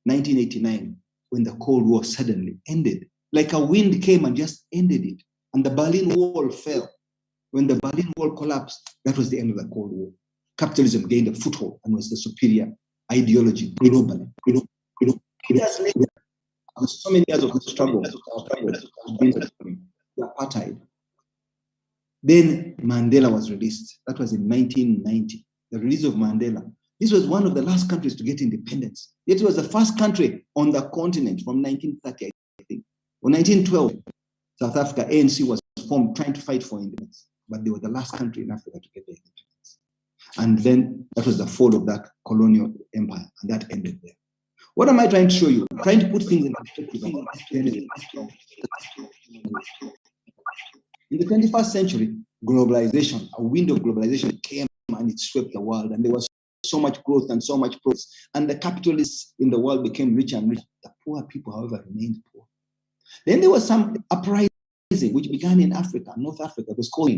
[SPEAKER 4] 1989, when the Cold War suddenly ended. Like a wind came and just ended it. And the Berlin Wall fell. When the Berlin Wall collapsed, that was the end of the Cold War. Capitalism gained a foothold and was the superior ideology globally. Years later, after so many years of struggle, the apartheid, then Mandela was released. That was in 1990. The release of Mandela. This was one of the last countries to get independence. Yet it was the first country on the continent from 1930, I think. Or 1912, South Africa, ANC was formed trying to fight for independence. But they were the last country in Africa to get their independence. And then that was the fall of that colonial empire, and that ended there. What am I trying to show you? I'm trying to put things in perspective. In the 21st century, globalization, a wind of globalization came and it swept the world, and there was so much growth and so much progress. And the capitalists in the world became richer and richer. The poor people, however, remained poor. Then there was some uprising which began in Africa, North Africa. It was called.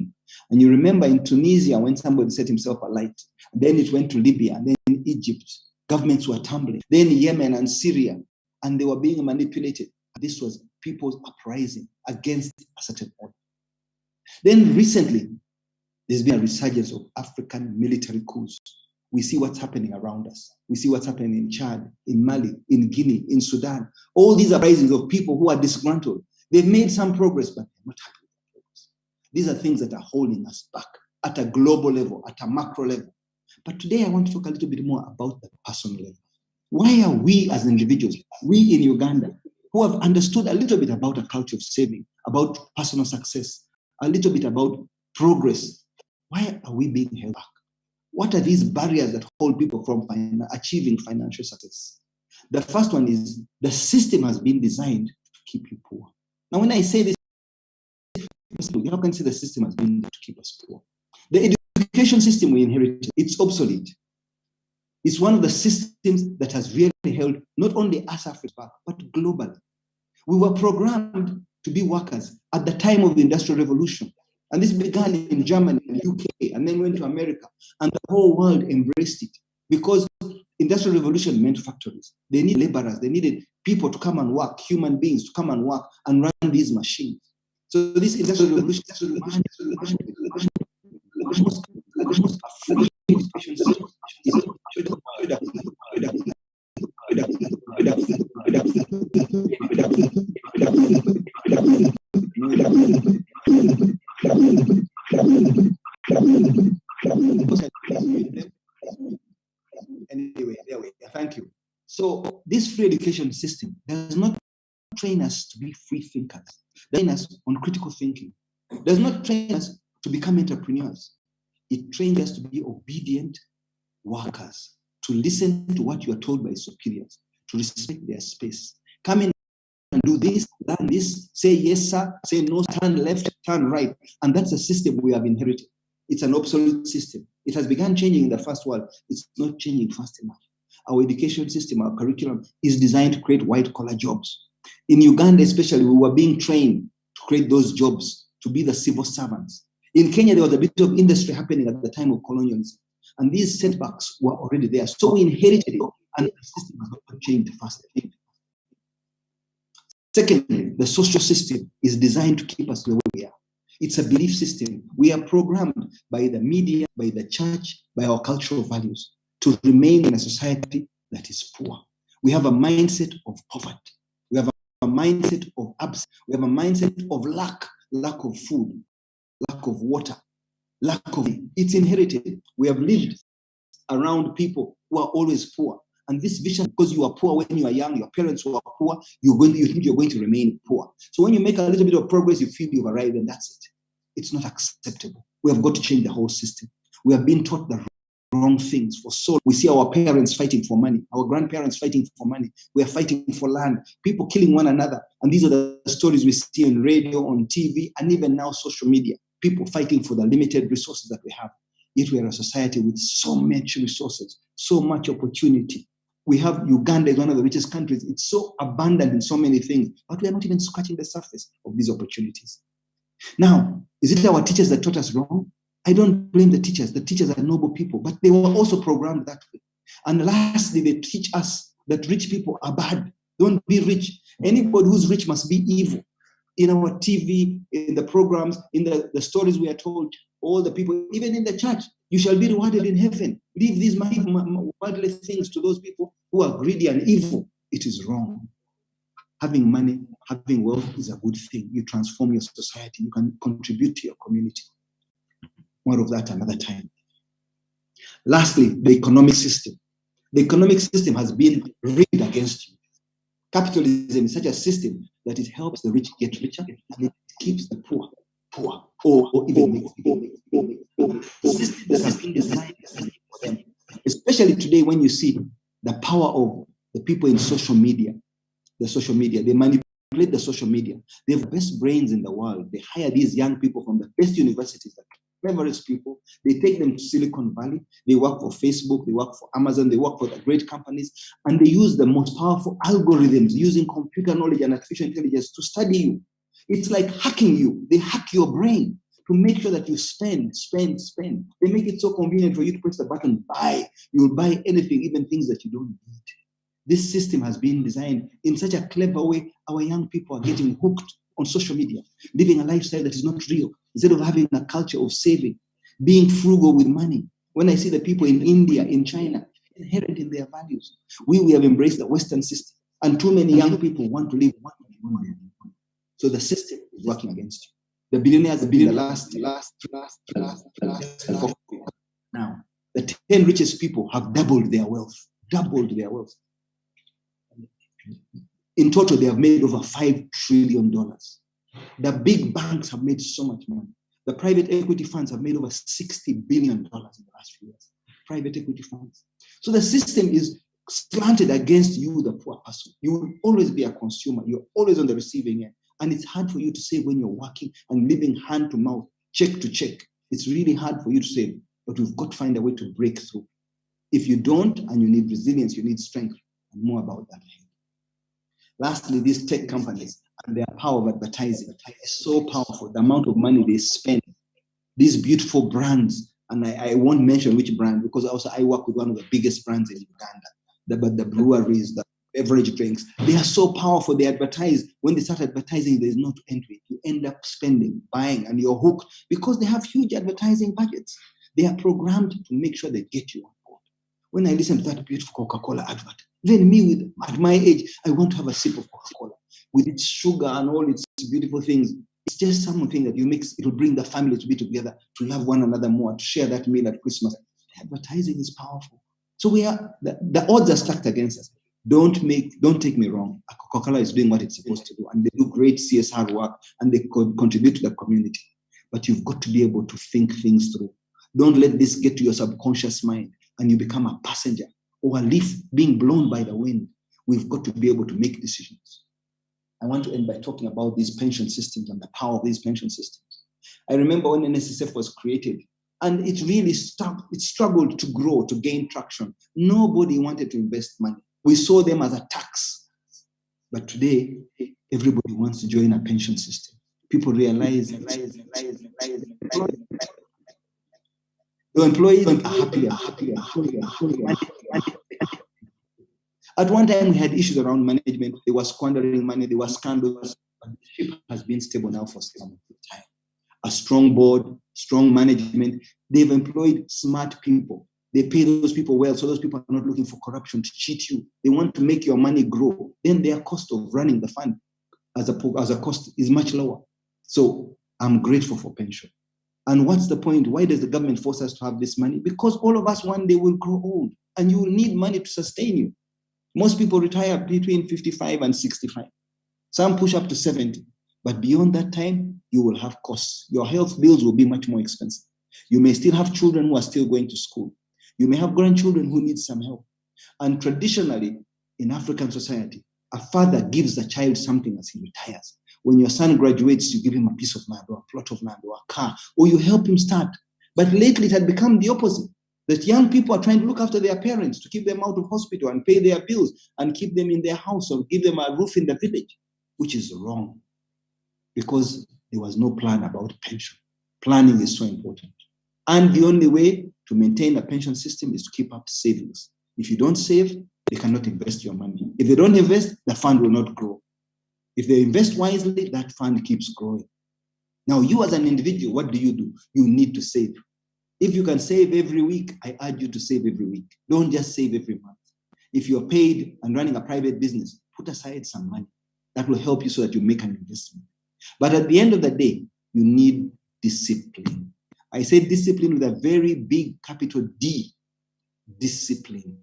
[SPEAKER 4] And you remember in Tunisia when somebody set himself alight. Then it went to Libya, and then in Egypt. Governments were tumbling. Then Yemen and Syria, and they were being manipulated. This was people's uprising against a certain order. Then recently, there's been a resurgence of African military coups. We see what's happening around us. We see what's happening in Chad, in Mali, in Guinea, in Sudan. All these uprisings of people who are disgruntled. They've made some progress, but they're not happy with that progress. These are things that are holding us back at a global level, at a macro level. But today I want to talk a little bit more about the personal level. Why are we as individuals, we in Uganda, who have understood a little bit about a culture of saving, about personal success, a little bit about progress, why are we being held back? What are these barriers that hold people from achieving financial success? The first one is the system has been designed to keep you poor. Now, when I say this, How can you say the system has been there to keep us poor? The education system we inherited, it's obsolete. It's one of the systems that has really held not only us Africans back, but globally. We were programmed to be workers at the time of the Industrial Revolution. And this began in Germany and UK, and then went to America. And the whole world embraced it because Industrial Revolution meant factories. They needed laborers. They needed people to come and work, human beings to come and work and run these machines. So this Industrial Revolution anyway, there we go. Thank you. So this free education system does not train us to be free thinkers. It trains us on critical thinking. It does not train us to become entrepreneurs. It trains us to be obedient workers, to listen to what you are told by superiors, to respect their space. Come in and do this, learn this, say yes, sir, say no, turn left, turn right. And that's a system we have inherited. It's an obsolete system. It has begun changing in the first world. It's not changing fast enough. Our education system, our curriculum is designed to create white-collar jobs. In Uganda especially, we were being trained to create those jobs, to be the civil servants. In Kenya, there was a bit of industry happening at the time of colonialism. And these setbacks were already there. So we inherited it, and the system has not changed fast enough. Secondly, the social system is designed to keep us the way we are. It's a belief system. We are programmed by the media, by the church, by our cultural values to remain in a society that is poor. We have a mindset of poverty. We have a mindset of absence. We have a mindset of lack of food, lack of water, lack of... It's inherited. We have lived around people who are always poor. And this vision, because you are poor when you are young, your parents who are poor, you think you're going to remain poor. So when you make a little bit of progress, you feel you've arrived, and that's it. It's not acceptable. We have got to change the whole system. We have been taught the wrong things for so long. We see our parents fighting for money, our grandparents fighting for money. We are fighting for land, people killing one another. And these are the stories we see on radio, on TV, and even now social media. People fighting for the limited resources that we have. Yet we are a society with so much resources, so much opportunity. We have Uganda is one of the richest countries. It's so abundant in so many things, but we are not even scratching the surface of these opportunities. Now, is it our teachers that taught us wrong? I don't blame the teachers. The teachers are noble people, but they were also programmed that way. And lastly, they teach us that rich people are bad. Don't be rich. Anybody who's rich must be evil. In our TV, in the programs, in the stories we are told, all the people, even in the church, you shall be rewarded in heaven. Leave these worldly things to those people who are greedy and evil. It is wrong. Having money, having wealth is a good thing. You transform your society. You can contribute to your community. More of that another time. Lastly, the economic system. The economic system has been rigged against you. Capitalism is such a system that it helps the rich get richer and it keeps the poor poor, or even makes them. Systems that have been designed for them. Especially today when you see the power of the people in social media. They manipulate the social media. They have the best brains in the world. They hire these young people from the best universities, the cleverest people. They take them to Silicon Valley. They work for Facebook. They work for Amazon. They work for the great companies. And they use the most powerful algorithms using computer knowledge and artificial intelligence to study you. It's like hacking you. They hack your brain to make sure that you spend. They make it so convenient for you to press the button, buy. You'll buy anything, even things that you don't need. This system has been designed in such a clever way. Our young people are getting hooked on social media, living a lifestyle that is not real. Instead of having a culture of saving, being frugal with money. When I see the people in India, in China, inherent in their values, we have embraced the Western system, and too many young people want to live one day. So the system is working against you. The billionaires have been the last. Now, the 10 richest people have doubled their wealth. In total, they have made over $5 trillion. The big banks have made so much money. The private equity funds have made over $60 billion in the last few years. Private equity funds. So the system is slanted against you, the poor person. You will always be a consumer. You're always on the receiving end. And it's hard for you to save when you're working and living hand to mouth, check to check. It's really hard for you to save, but we've got to find a way to break through. If you don't, and you need resilience, you need strength, and more about that. Lastly, these tech companies and their power of advertising is so powerful. The amount of money they spend, these beautiful brands, and I won't mention which brand because also I work with one of the biggest brands in Uganda, the breweries, the beverage drinks, they are so powerful. They advertise. When they start advertising, there's no entry. You end up spending, buying, and you're hooked because they have huge advertising budgets. They are programmed to make sure they get you on board. When I listen to that beautiful Coca-Cola advert, even me at my age, I want to have a sip of Coca-Cola with its sugar and all its beautiful things. It's just something that you mix. It will bring the family to be together, to love one another more, to share that meal at Christmas. Advertising is powerful. So the odds are stacked against us. Don't take me wrong. Coca-Cola is doing what it's supposed to do, and they do great CSR work, and they contribute to the community. But you've got to be able to think things through. Don't let this get to your subconscious mind, and you become a passenger or a leaf being blown by the wind. We've got to be able to make decisions. I want to end by talking about these pension systems and the power of these pension systems. I remember when NSSF was created, and it really struggled to grow, to gain traction. Nobody wanted to invest money. We saw them as a tax. But today, everybody wants to join a pension system. People realize the employees are happier. At one time, we had issues around management. They were squandering money. There were scandals. But the ship has been stable now for some time. A strong board, strong management. They've employed smart people. They pay those people well, so those people are not looking for corruption to cheat you. They want to make your money grow. Then their cost of running the fund as a cost is much lower. So I'm grateful for pension. And what's the point? Why does the government force us to have this money? Because all of us one day will grow old, and you will need money to sustain you. Most people retire between 55 and 65. Some push up to 70. But beyond that time, you will have costs. Your health bills will be much more expensive. You may still have children who are still going to school. You may have grandchildren who need some help. And traditionally, in African society, a father gives the child something as he retires. When your son graduates, you give him a piece of land or a plot of land or a car, or you help him start. But lately, it had become the opposite. That young people are trying to look after their parents, to keep them out of hospital and pay their bills and keep them in their house or give them a roof in the village, which is wrong because there was no plan about pension. Planning is so important. And the only way to maintain a pension system is to keep up savings. If you don't save, they cannot invest your money. If they don't invest, the fund will not grow. If they invest wisely, that fund keeps growing. Now, you as an individual, what do? You need to save. If you can save every week, I urge you to save every week. Don't just save every month. If you're paid and running a private business, put aside some money. That will help you so that you make an investment. But at the end of the day, you need discipline. I say discipline with a very big capital D, discipline.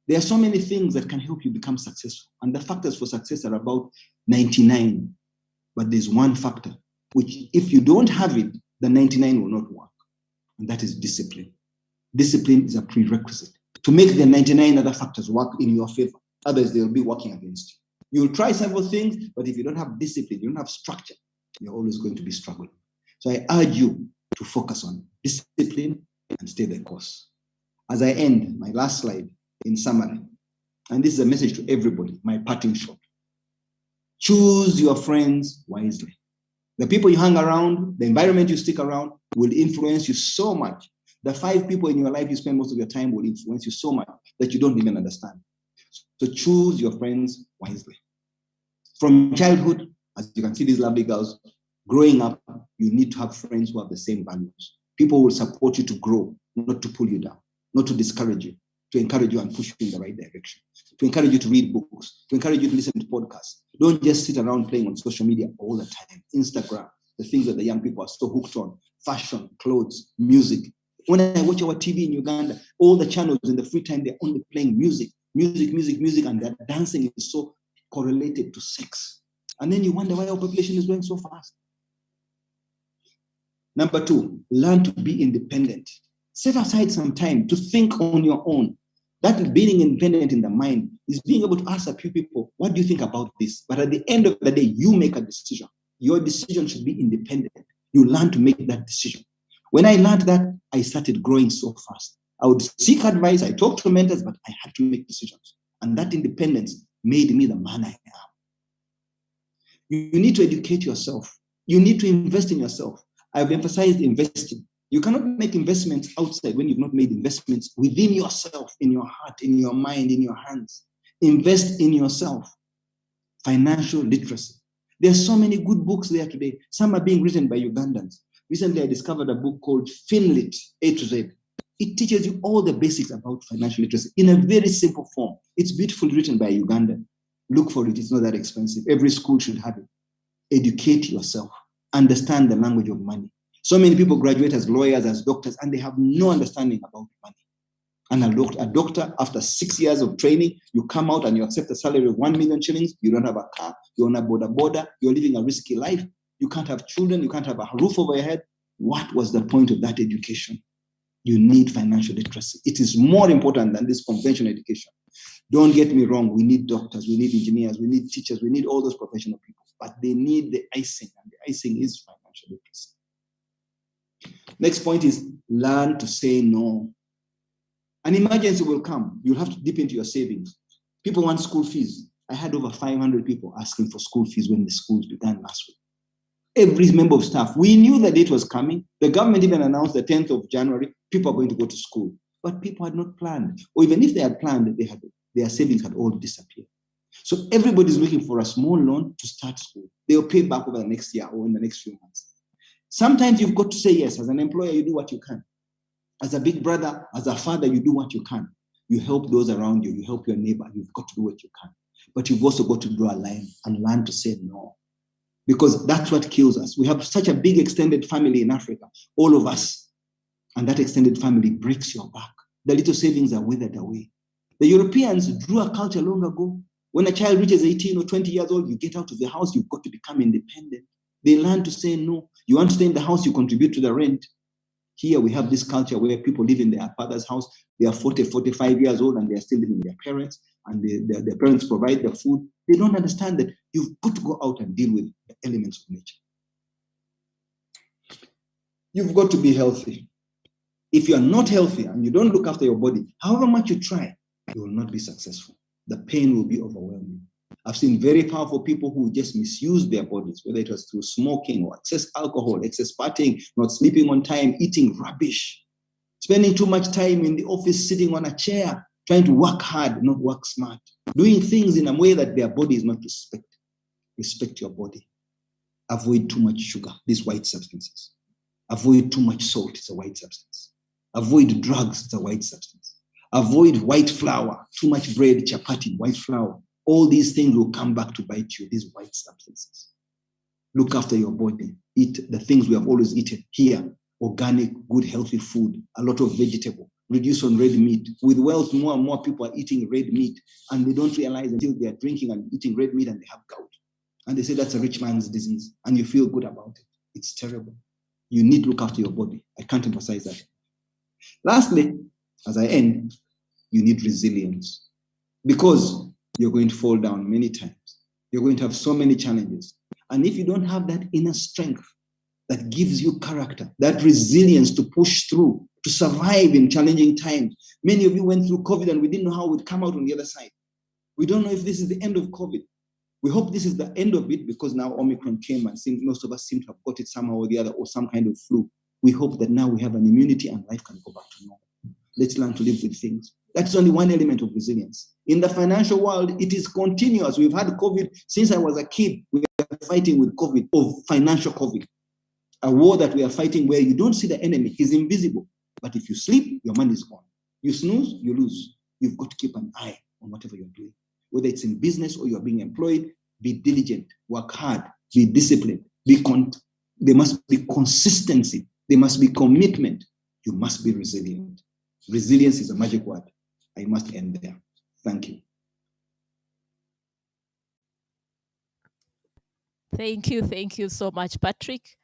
[SPEAKER 4] There are so many things that can help you become successful. And the factors for success are about 99. But there's one factor, which if you don't have it, the 99 will not work. And that is discipline. Discipline is a prerequisite to make the 99 other factors work in your favor. Otherwise, they'll be working against you. You'll try several things, but if you don't have discipline, you don't have structure, you're always going to be struggling. So I urge you to focus on discipline and stay the course. As I end, my last slide in summary, and this is a message to everybody, my parting shot. Choose your friends wisely. The people you hang around, the environment you stick around will influence you so much. The 5 people in your life you spend most of your time will influence you so much that you don't even understand. So choose your friends wisely. From childhood, as you can see these lovely girls, growing up, you need to have friends who have the same values. People will support you to grow, not to pull you down, not to discourage you, to encourage you and push you in the right direction, to encourage you to read books, to encourage you to listen to podcasts. Don't just sit around playing on social media all the time. Instagram, the things that the young people are so hooked on, fashion, clothes, music. When I watch our TV in Uganda, all the channels in the free time, they're only playing music, and that dancing is so correlated to sex. And then you wonder why our population is growing so fast. Number 2, learn to be independent. Set aside some time to think on your own. That being independent in the mind is being able to ask a few people, what do you think about this? But at the end of the day, you make a decision. Your decision should be independent. You learn to make that decision. When I learned that, I started growing so fast. I would seek advice, I talked to mentors, but I had to make decisions. And that independence made me the man I am. You need to educate yourself. You need to invest in yourself. I've emphasized investing. You cannot make investments outside when you've not made investments within yourself, in your heart, in your mind, in your hands. Invest in yourself. Financial literacy. There are so many good books there today. Some are being written by Ugandans. Recently, I discovered a book called Finlit, A to Z. It teaches you all the basics about financial literacy in a very simple form. It's beautifully written by a Ugandan. Look for it. It's not that expensive. Every school should have it. Educate yourself. Understand the language of money. So many people graduate as lawyers, as doctors, and they have no understanding about money. And a doctor, after 6 years of training, you come out and you accept a salary of 1 million shillings. You don't have a car. You're on a border. You're living a risky life. You can't have children. You can't have a roof over your head. What was the point of that education? You need financial literacy. It is more important than this conventional education. Don't get me wrong. We need doctors. We need engineers. We need teachers. We need all those professional people. But they need the icing. And the icing is financial literacy. Next point is learn to say no. An emergency will come. You'll have to dip into your savings. People want school fees. I had over 500 people asking for school fees when the schools began last week. Every member of staff, we knew the date was coming. The government even announced the 10th of January, people are going to go to school. But people had not planned. Or even if they had planned, their savings had all disappeared. So everybody's looking for a small loan to start school. They'll pay back over the next year or in the next few months. Sometimes you've got to say yes. As an employer, you do what you can. As a big brother, as a father, you do what you can. You help those around you. You help your neighbor. You've got to do what you can. But you've also got to draw a line and learn to say no. Because that's what kills us. We have such a big extended family in Africa, all of us. And that extended family breaks your back. The little savings are withered away. The Europeans drew a culture long ago. When a child reaches 18 or 20 years old, you get out of the house, you've got to become independent. They learn to say no. You want to stay in the house, you contribute to the rent. Here we have this culture where people live in their father's house. They are 40, 45 years old and they are still living with their parents, and their parents provide the food. They don't understand that you've got to go out and deal with the elements of nature. You've got to be healthy. If you are not healthy and you don't look after your body, however much you try, you will not be successful. The pain will be overwhelming. I've seen very powerful people who just misuse their bodies, whether it was through smoking or excess alcohol, excess partying, not sleeping on time, eating rubbish, spending too much time in the office, sitting on a chair, trying to work hard, not work smart, doing things in a way that their body is not respected. Respect your body. Avoid too much sugar, these white substances. Avoid too much salt, it's a white substance. Avoid drugs, it's a white substance. Avoid white flour, too much bread, chapati, white flour. All these things will come back to bite you, these white substances. Look after your body. Eat the things we have always eaten here. Organic, good, healthy food, a lot of vegetable. Reduce on red meat. With wealth, more and more people are eating red meat, and they don't realize until they are drinking and eating red meat and they have gout. And they say that's a rich man's disease, and you feel good about it. It's terrible. You need to look after your body. I can't emphasize that. Lastly, as I end, you need resilience, because you're going to fall down many times. You're going to have so many challenges. And if you don't have that inner strength that gives you character, that resilience to push through, to survive in challenging times. Many of you went through COVID and we didn't know how we'd come out on the other side. We don't know if this is the end of COVID. We hope this is the end of it, because now Omicron came and most of us seem to have got it somehow or the other, or some kind of flu. We hope that now we have an immunity and life can go back to normal. Let's learn to live with things. That's only one element of resilience. In the financial world, it is continuous. We've had COVID since I was a kid. We are fighting with COVID, or financial COVID. A war that we are fighting where you don't see the enemy. He's invisible. But if you sleep, your money is gone. You snooze, you lose. You've got to keep an eye on whatever you're doing. Whether it's in business or you're being employed, be diligent, work hard, be disciplined. There must be consistency. There must be commitment. You must be resilient. Resilience is a magic word. I must end there. Thank you.
[SPEAKER 2] Thank you so much, Patrick.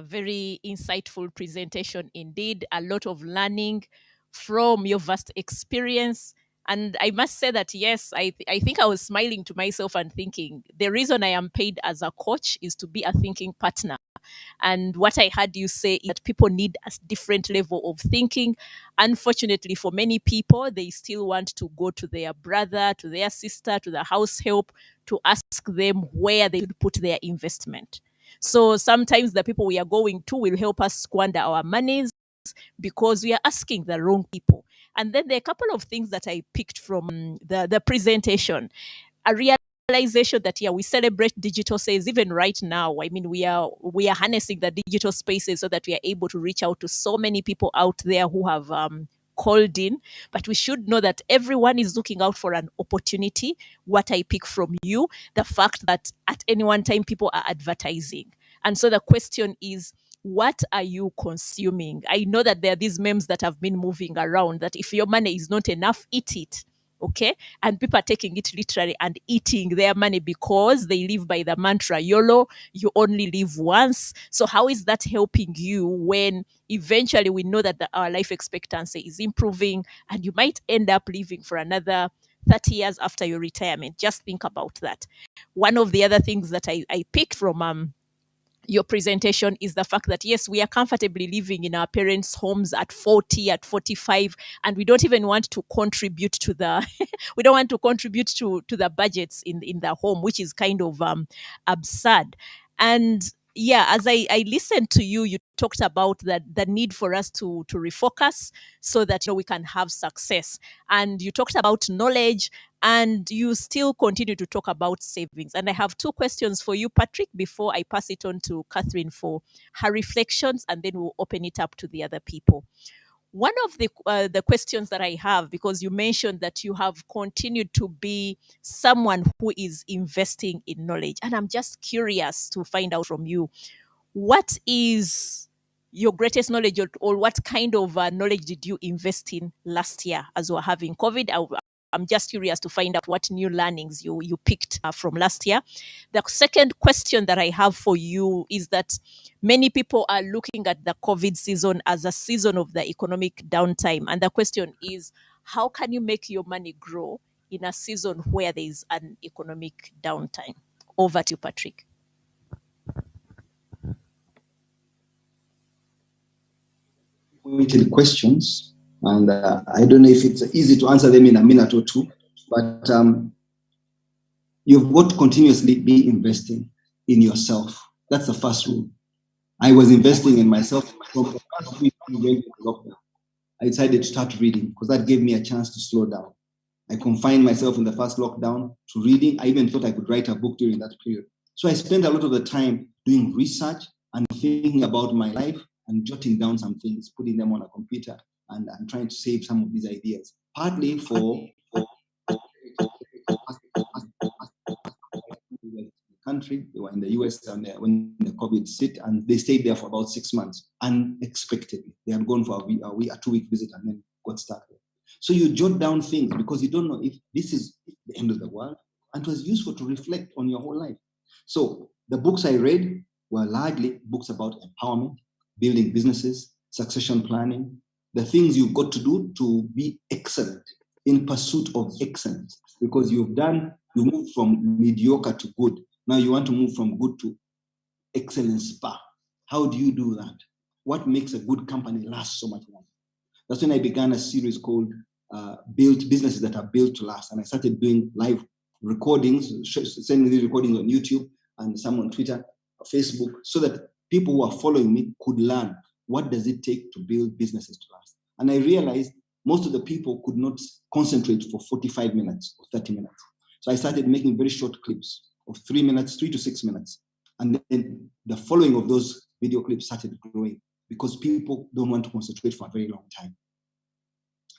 [SPEAKER 2] Very insightful presentation indeed. A lot of learning from your vast experience. And I must say that, yes, I think I was smiling to myself and thinking the reason I am paid as a coach is to be a thinking partner. And what I heard you say is that people need a different level of thinking. Unfortunately, for many people, they still want to go to their brother, to their sister, to the house help to ask them where they should put their investment. So sometimes the people we are going to will help us squander our monies because we are asking the wrong people. And then there are a couple of things that I picked from the presentation. A realization that, yeah, we celebrate digital sales even right now. I mean, we are harnessing the digital spaces so that we are able to reach out to so many people out there who have called in. But we should know that everyone is looking out for an opportunity. What I pick from you, the fact that at any one time people are advertising. And so the question is, what are you consuming? I know that there are these memes that have been moving around that if your money is not enough, eat it. Okay. And people are taking it literally and eating their money because they live by the mantra YOLO, you only live once. So, how is that helping you when eventually we know that our life expectancy is improving and you might end up living for another 30 years after your retirement? Just think about that. One of the other things that I picked from your presentation is the fact that, yes, we are comfortably living in our parents' homes at 40, at 45, and we don't even want to contribute to the we don't want to contribute to the budgets in the home, which is kind of absurd. And yeah, as I listened to you, you talked about that the need for us to refocus so that we can have success. And you talked about knowledge, and you still continue to talk about savings. And I have two questions for you, Patrick, before I pass it on to Catherine for her reflections, and then we'll open it up to the other people. One of the questions that I have, because you mentioned that you have continued to be someone who is investing in knowledge, and I'm just curious to find out from you, what is your greatest knowledge, or what kind of knowledge did you invest in last year as we were having COVID? I'm just curious to find out what new learnings you picked from last year. The second question that I have for you is that many people are looking at the COVID season as a season of the economic downtime. And the question is, how can you make your money grow in a season where there is an economic downtime? Over to you, Patrick.
[SPEAKER 4] Pointed questions, and I don't know if it's easy to answer them in a minute or two, but you've got to continuously be investing in yourself. That's the first rule. I was investing in myself from the first week we went into lockdown. I decided to start reading because that gave me a chance to slow down. I confined myself in the first lockdown to reading. I even thought I could write a book during that period. So I spent a lot of the time doing research and thinking about my life and jotting down some things, putting them on a computer, and trying to save some of these ideas, partly for the country. They were in the US and when the COVID hit, and they stayed there for about 6 months unexpectedly. They had gone for a 2-week visit and then got stuck there. So you jot down things because you don't know if this is the end of the world, and it was useful to reflect on your whole life. So the books I read were largely books about empowerment, building businesses, succession planning, the things you've got to do to be excellent, in pursuit of excellence, because you moved from mediocre to good. Now you want to move from good to excellence bar. How do you do that? What makes a good company last so much longer? That's when I began a series called Built Businesses That Are Built to Last. And I started doing live recordings, sending these recordings on YouTube and some on Twitter, Facebook, so that people who are following me could learn what does it take to build businesses to last. And I realized most of the people could not concentrate for 45 minutes or 30 minutes. So I started making very short clips of 3 minutes, 3 to 6 minutes. And then the following of those video clips started growing because people don't want to concentrate for a very long time.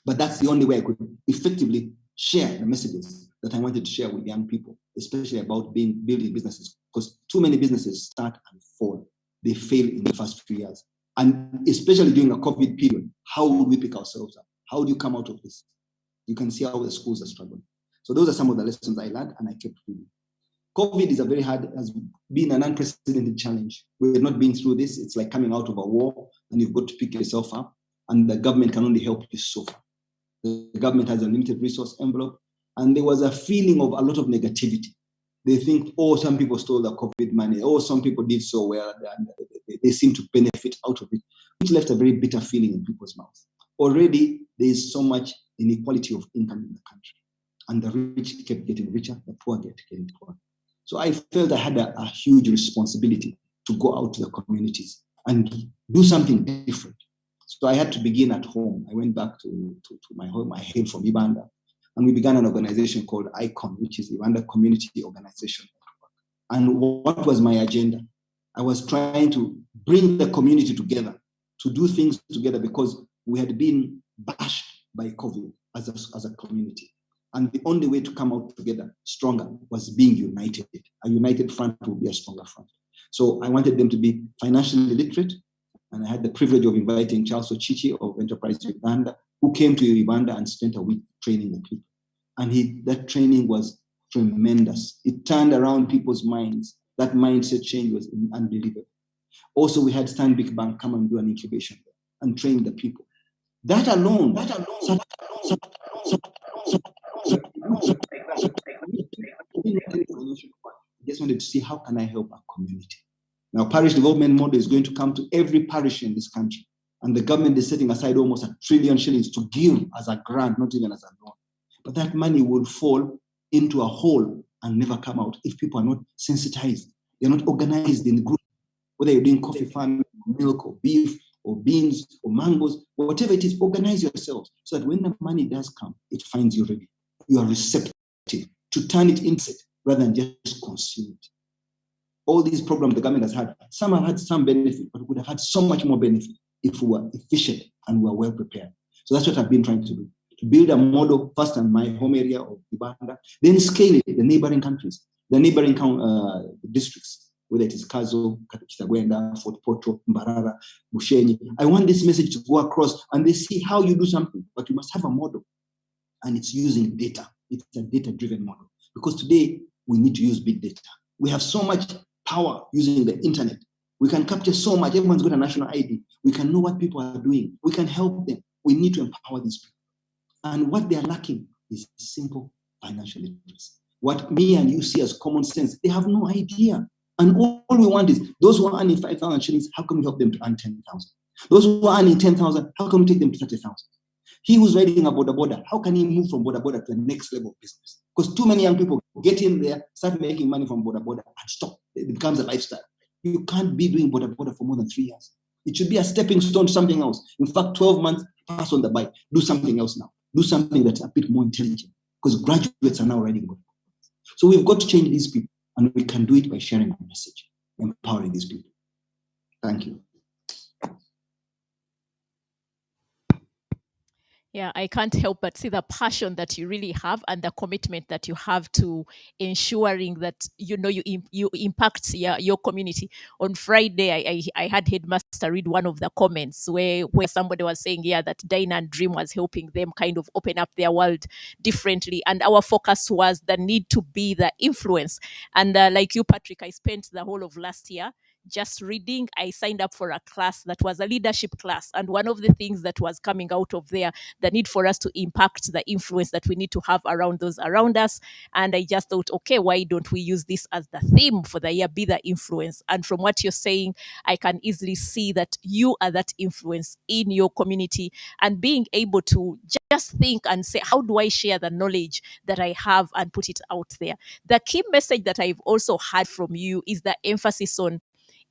[SPEAKER 4] But that's the only way I could effectively share the messages that I wanted to share with young people, especially about building businesses, because too many businesses start and fall. They fail in the first few years. And especially during a COVID period, how would we pick ourselves up? How do you come out of this? You can see how the schools are struggling. So those are some of the lessons I learned, and I kept reading. COVID has been an unprecedented challenge. We've not been through this. It's like coming out of a war, and you've got to pick yourself up, and the government can only help you so far. The government has a limited resource envelope. And there was a feeling of a lot of negativity. They think, oh, some people stole the COVID money. Oh, some people did so well. And they seem to benefit out of it, which left a very bitter feeling in people's mouths. Already, there is so much inequality of income in the country. And the rich kept getting richer, the poor kept getting poorer. So I felt I had a huge responsibility to go out to the communities and do something different. So I had to begin at home. I went back to my home. I hail from Uganda. And we began an organization called ICON, which is Uganda Community Organization. And what was my agenda? I was trying to bring the community together, to do things together, because we had been bashed by COVID as a community. And the only way to come out together stronger was being united. A united front will be a stronger front. So I wanted them to be financially literate. And I had the privilege of inviting Charles Ochichi of Enterprise Uganda, who came to Uganda and spent a week training the people. And that training was tremendous. It turned around people's minds. That mindset change was unbelievable. Also, we had Stanbic Bank come and do an incubation and train the people. That alone. I just wanted to see, how can I help our community? Now, parish development model is going to come to every parish in this country. And the government is setting aside almost R1 trillion to give as a grant, not even as a loan. But that money will fall into a hole and never come out if people are not sensitized. They're not organized in groups, whether you're doing coffee farming, milk or beef or beans or mangoes, whatever it is, organize yourselves so that when the money does come, it finds you ready. You are receptive to turn it into it rather than just consume it. All these programs the government has had, some have had some benefit, but we would have had so much more benefit if we were efficient and we were well prepared. So that's what I've been trying to do. To build a model first in my home area of Uganda, then scale it, the neighboring countries, the neighboring districts, whether it is Kazo, Kitagwenda, Fort Porto, Mbarara, Bushenyi. I want this message to go across and they see how you do something, but you must have a model. And it's using data. It's a data-driven model. Because today, we need to use big data. We have so much power using the internet. We can capture so much. Everyone's got a national ID. We can know what people are doing. We can help them. We need to empower these people. And what they are lacking is simple financial literacy. What me and you see as common sense, they have no idea. And all we want is those who are earning 5,000 shillings, how can we help them to earn 10,000? Those who are earning 10,000, how can we take them to 30,000? He who's riding a border, how can he move from border to the next level of business? Because too many young people get in there, start making money from border and stop. It becomes a lifestyle. You can't be doing border for more than 3 years. It should be a stepping stone to something else. In fact, 12 months, pass on the bike. Do something else now. Do something that's a bit more intelligent, because graduates are now riding border. So we've got to change these people, and we can do it by sharing a message, empowering these people. Thank you.
[SPEAKER 2] Yeah, I can't help but see the passion that you really have and the commitment that you have to ensuring that you impact your community. On Friday, I had Headmaster read one of the comments where somebody was saying, that Dine and Dream was helping them kind of open up their world differently. And our focus was the need to be the influence. And like you, Patrick, I spent the whole of last year just reading. I signed up for a class that was a leadership class. And one of the things that was coming out of there, the need for us to impact the influence that we need to have around those around us. And I just thought, okay, why don't we use this as the theme for the year, be the influence? And from what you're saying, I can easily see that you are that influence in your community, and being able to just think and say, how do I share the knowledge that I have and put it out there? The key message that I've also had from you is the emphasis on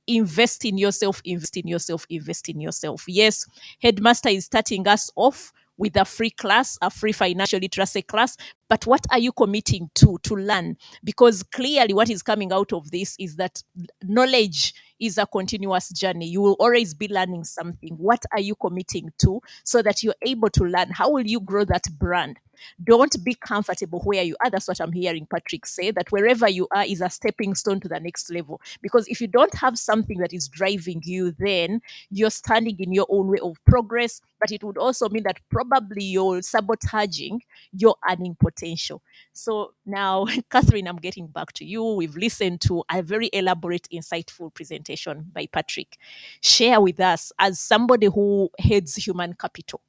[SPEAKER 2] invest in yourself, invest in yourself, invest in yourself. Yes, Headmaster is starting us off with a free class, a free financial literacy class. But what are you committing to learn? Because clearly what is coming out of this is that knowledge is a continuous journey. You will always be learning something. What are you committing to so that you're able to learn? How will you grow that brand? Don't be comfortable where you are. That's what I'm hearing Patrick say, that wherever you are is a stepping stone to the next level. Because if you don't have something that is driving you, then you're standing in your own way of progress. But it would also mean that probably you're sabotaging your earning potential. So now, Catherine, I'm getting back to you. We've listened to a very elaborate, insightful presentation by Patrick. Share with us, as somebody who heads human capital,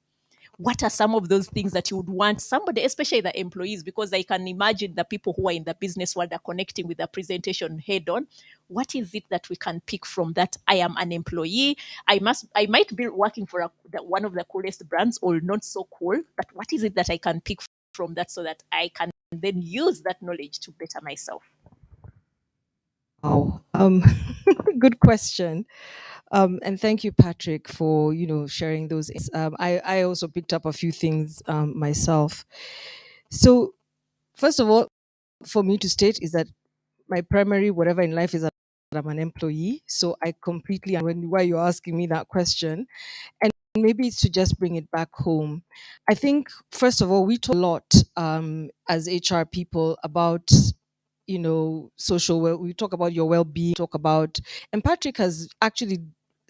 [SPEAKER 2] what are some of those things that you would want somebody, especially the employees, because I can imagine the people who are in the business world are connecting with the presentation head on. What is it that we can pick from that? I am an employee. I might be working for one of the coolest brands or not so cool, but what is it that I can pick from that so that I can then use that knowledge to better myself?
[SPEAKER 3] Wow. Good question. And thank you, Patrick, for sharing those. I also picked up a few things myself. So first of all, for me to state is that my primary whatever in life is that I'm an employee. So I completely why you're asking me that question. And maybe it's to just bring it back home. I think first of all, we talk a lot as HR people about we talk about your well-being, talk about, and Patrick has actually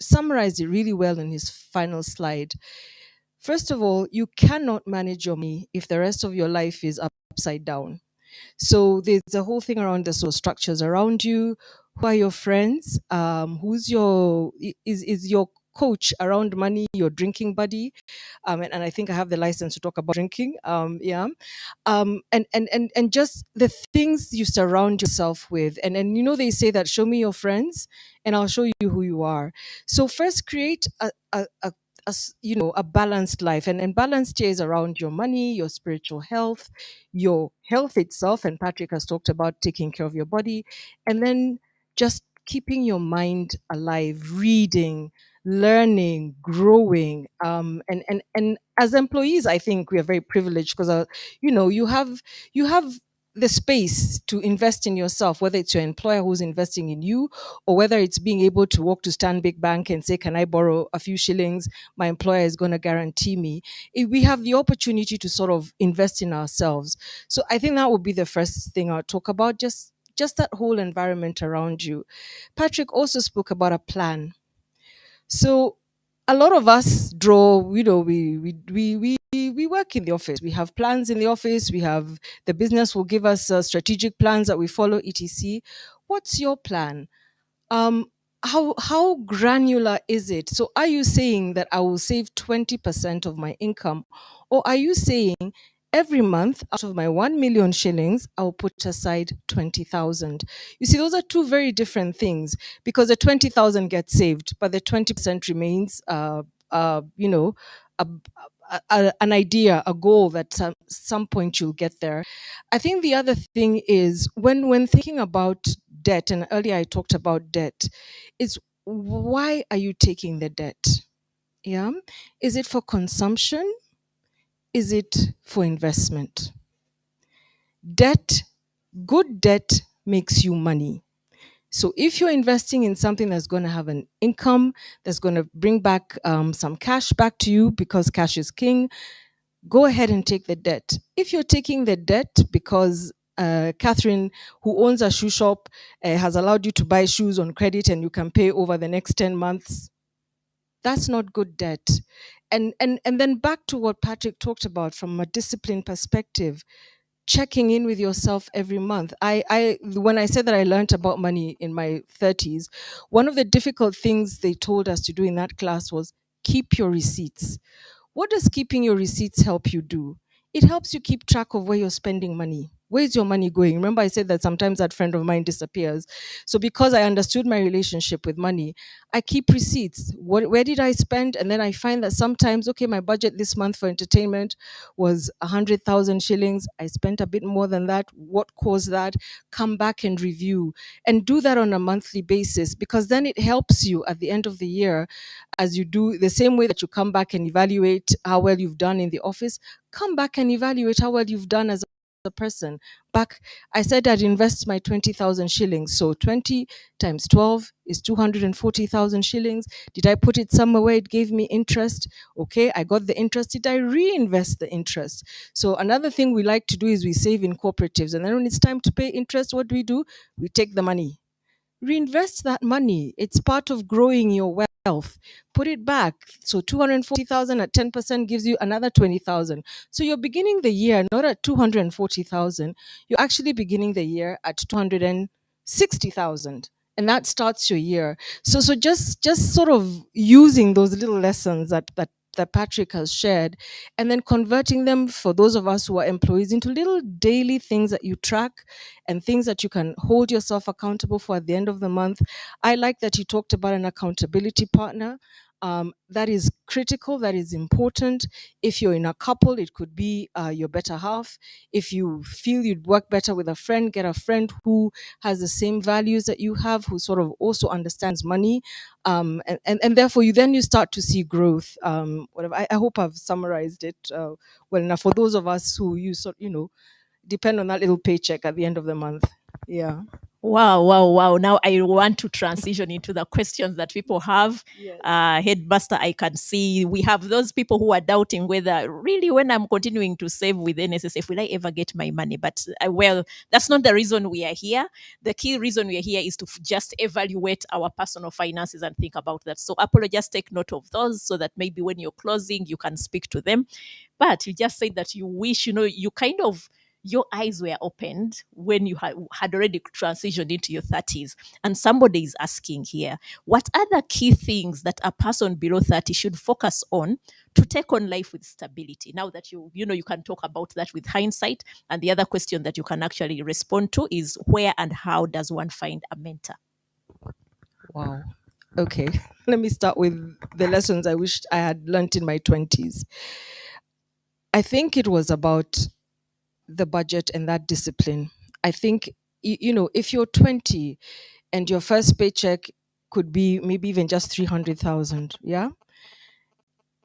[SPEAKER 3] summarized it really well in his final slide. First of all, you cannot manage your money if the rest of your life is upside down. So there's a whole thing around the social structures around you. Who are your friends? Who's your is your coach around money, your drinking buddy? And I think I have the license to talk about drinking. Yeah. And just the things you surround yourself with. And they say that show me your friends and I'll show you who you are. So first create a balanced life, and balanced here is around your money, your spiritual health, your health itself, and Patrick has talked about taking care of your body, and then just keeping your mind alive, reading, learning, growing, and as employees, I think we are very privileged because you have the space to invest in yourself, whether it's your employer who's investing in you, or whether it's being able to walk to Stanbic Bank and say, can I borrow a few shillings? My employer is going to guarantee me. We have the opportunity to sort of invest in ourselves. So I think that would be the first thing I'll talk about, just that whole environment around you. Patrick also spoke about a plan. So a lot of us draw, we work in the office. We have plans in the office. We have the business will give us strategic plans that we follow, etc. What's your plan? um how granular is it? So are you saying that I will save 20% of my income, or are you saying every month out of my 1 million shillings I'll put aside 20,000? You see, those are two very different things, because the 20,000 gets saved but the 20% remains you know a, an idea, a goal that some point you'll get there. I think the other thing is when thinking about debt, and earlier I talked about debt, is why are you taking the debt? Yeah. Is it for consumption? Is it for investment? Debt, good debt makes you money. So if you're investing in something that's going to have an income, that's going to bring back some cash back to you, because cash is king, go ahead and take the debt. If you're taking the debt because Catherine, who owns a shoe shop, has allowed you to buy shoes on credit and you can pay over the next 10 months, that's not good debt. And then back to what Patrick talked about from a discipline perspective, checking in with yourself every month. I when I said that I learned about money in my 30s, one of the difficult things they told us to do in that class was keep your receipts. What does keeping your receipts help you do? It helps you keep track of where you're spending money. Where's your money going? Remember, I said that sometimes that friend of mine disappears. So, because I understood my relationship with money, I keep receipts. Where did I spend? And then I find that sometimes, okay, my budget this month for entertainment was 100,000 shillings. I spent a bit more than that. What caused that? Come back and review, and do that on a monthly basis, because then it helps you at the end of the year, as you do the same way that you come back and evaluate how well you've done in the office. Come back and evaluate how well you've done as a person. Back, I said I'd invest my 20,000 shillings. So 20 times 12 is 240,000 shillings. Did I put it somewhere where it gave me interest? Okay, I got the interest. Did I reinvest the interest? So another thing we like to do is we save in cooperatives. And then when it's time to pay interest, what do? We take the money, reinvest that money. It's part of growing your wealth. Put it back. So 240,000 at 10% gives you another 20,000. So you're beginning the year not at 240,000, you're actually beginning the year at 260,000. And that starts your year. So just sort of using those little lessons that that Patrick has shared, and then converting them for those of us who are employees into little daily things that you track and things that you can hold yourself accountable for at the end of the month. I like that you talked about an accountability partner. That is critical, that is important. If you're in a couple, it could be your better half. If you feel you'd work better with a friend, get a friend who has the same values that you have, who sort of also understands money. And therefore you start to see growth. Whatever. I hope I've summarized it well enough for those of us who depend on that little paycheck at the end of the month. Yeah.
[SPEAKER 2] Wow. Now I want to transition into the questions that people have.
[SPEAKER 3] Yes.
[SPEAKER 2] Headmaster, I can see we have those people who are doubting whether really when I'm continuing to save with NSSF, will I ever get my money? But well, that's not the reason we are here. The key reason we are here is to just evaluate our personal finances and think about that. So Apollo, just take note of those so that maybe when you're closing, you can speak to them. But you just said that you wish, you kind of, your eyes were opened when you had already transitioned into your 30s. And somebody is asking here, what are the key things that a person below 30 should focus on to take on life with stability? Now that you can talk about that with hindsight. And the other question that you can actually respond to is, where and how does one find a mentor?
[SPEAKER 3] Wow. Okay. Let me start with the lessons I wished I had learned in my 20s. I think it was about the budget and that discipline. I think, if you're 20 and your first paycheck could be maybe even just 300,000, yeah,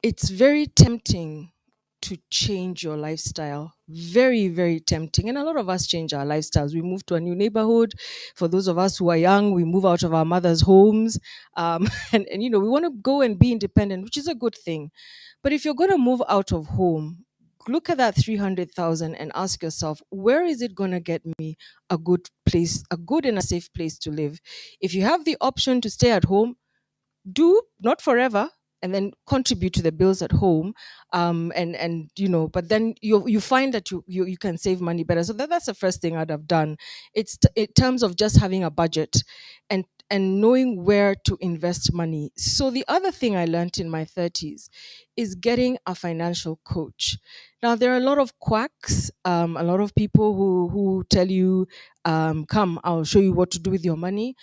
[SPEAKER 3] it's very tempting to change your lifestyle. Very, very tempting. And a lot of us change our lifestyles. We move to a new neighborhood. For those of us who are young, we move out of our mother's homes. And we want to go and be independent, which is a good thing. But if you're going to move out of home, look at that 300,000 and ask yourself, where is it going to get me a good place, a good and a safe place to live? If you have the option to stay at home, do, not forever, and then contribute to the bills at home, but then you find that you can save money better. So that's the first thing I'd have done. It's in terms of just having a budget and knowing where to invest money. So the other thing I learned in my 30s is getting a financial coach. Now, there are a lot of quacks, a lot of people who tell you, come, I'll show you what to do with your money.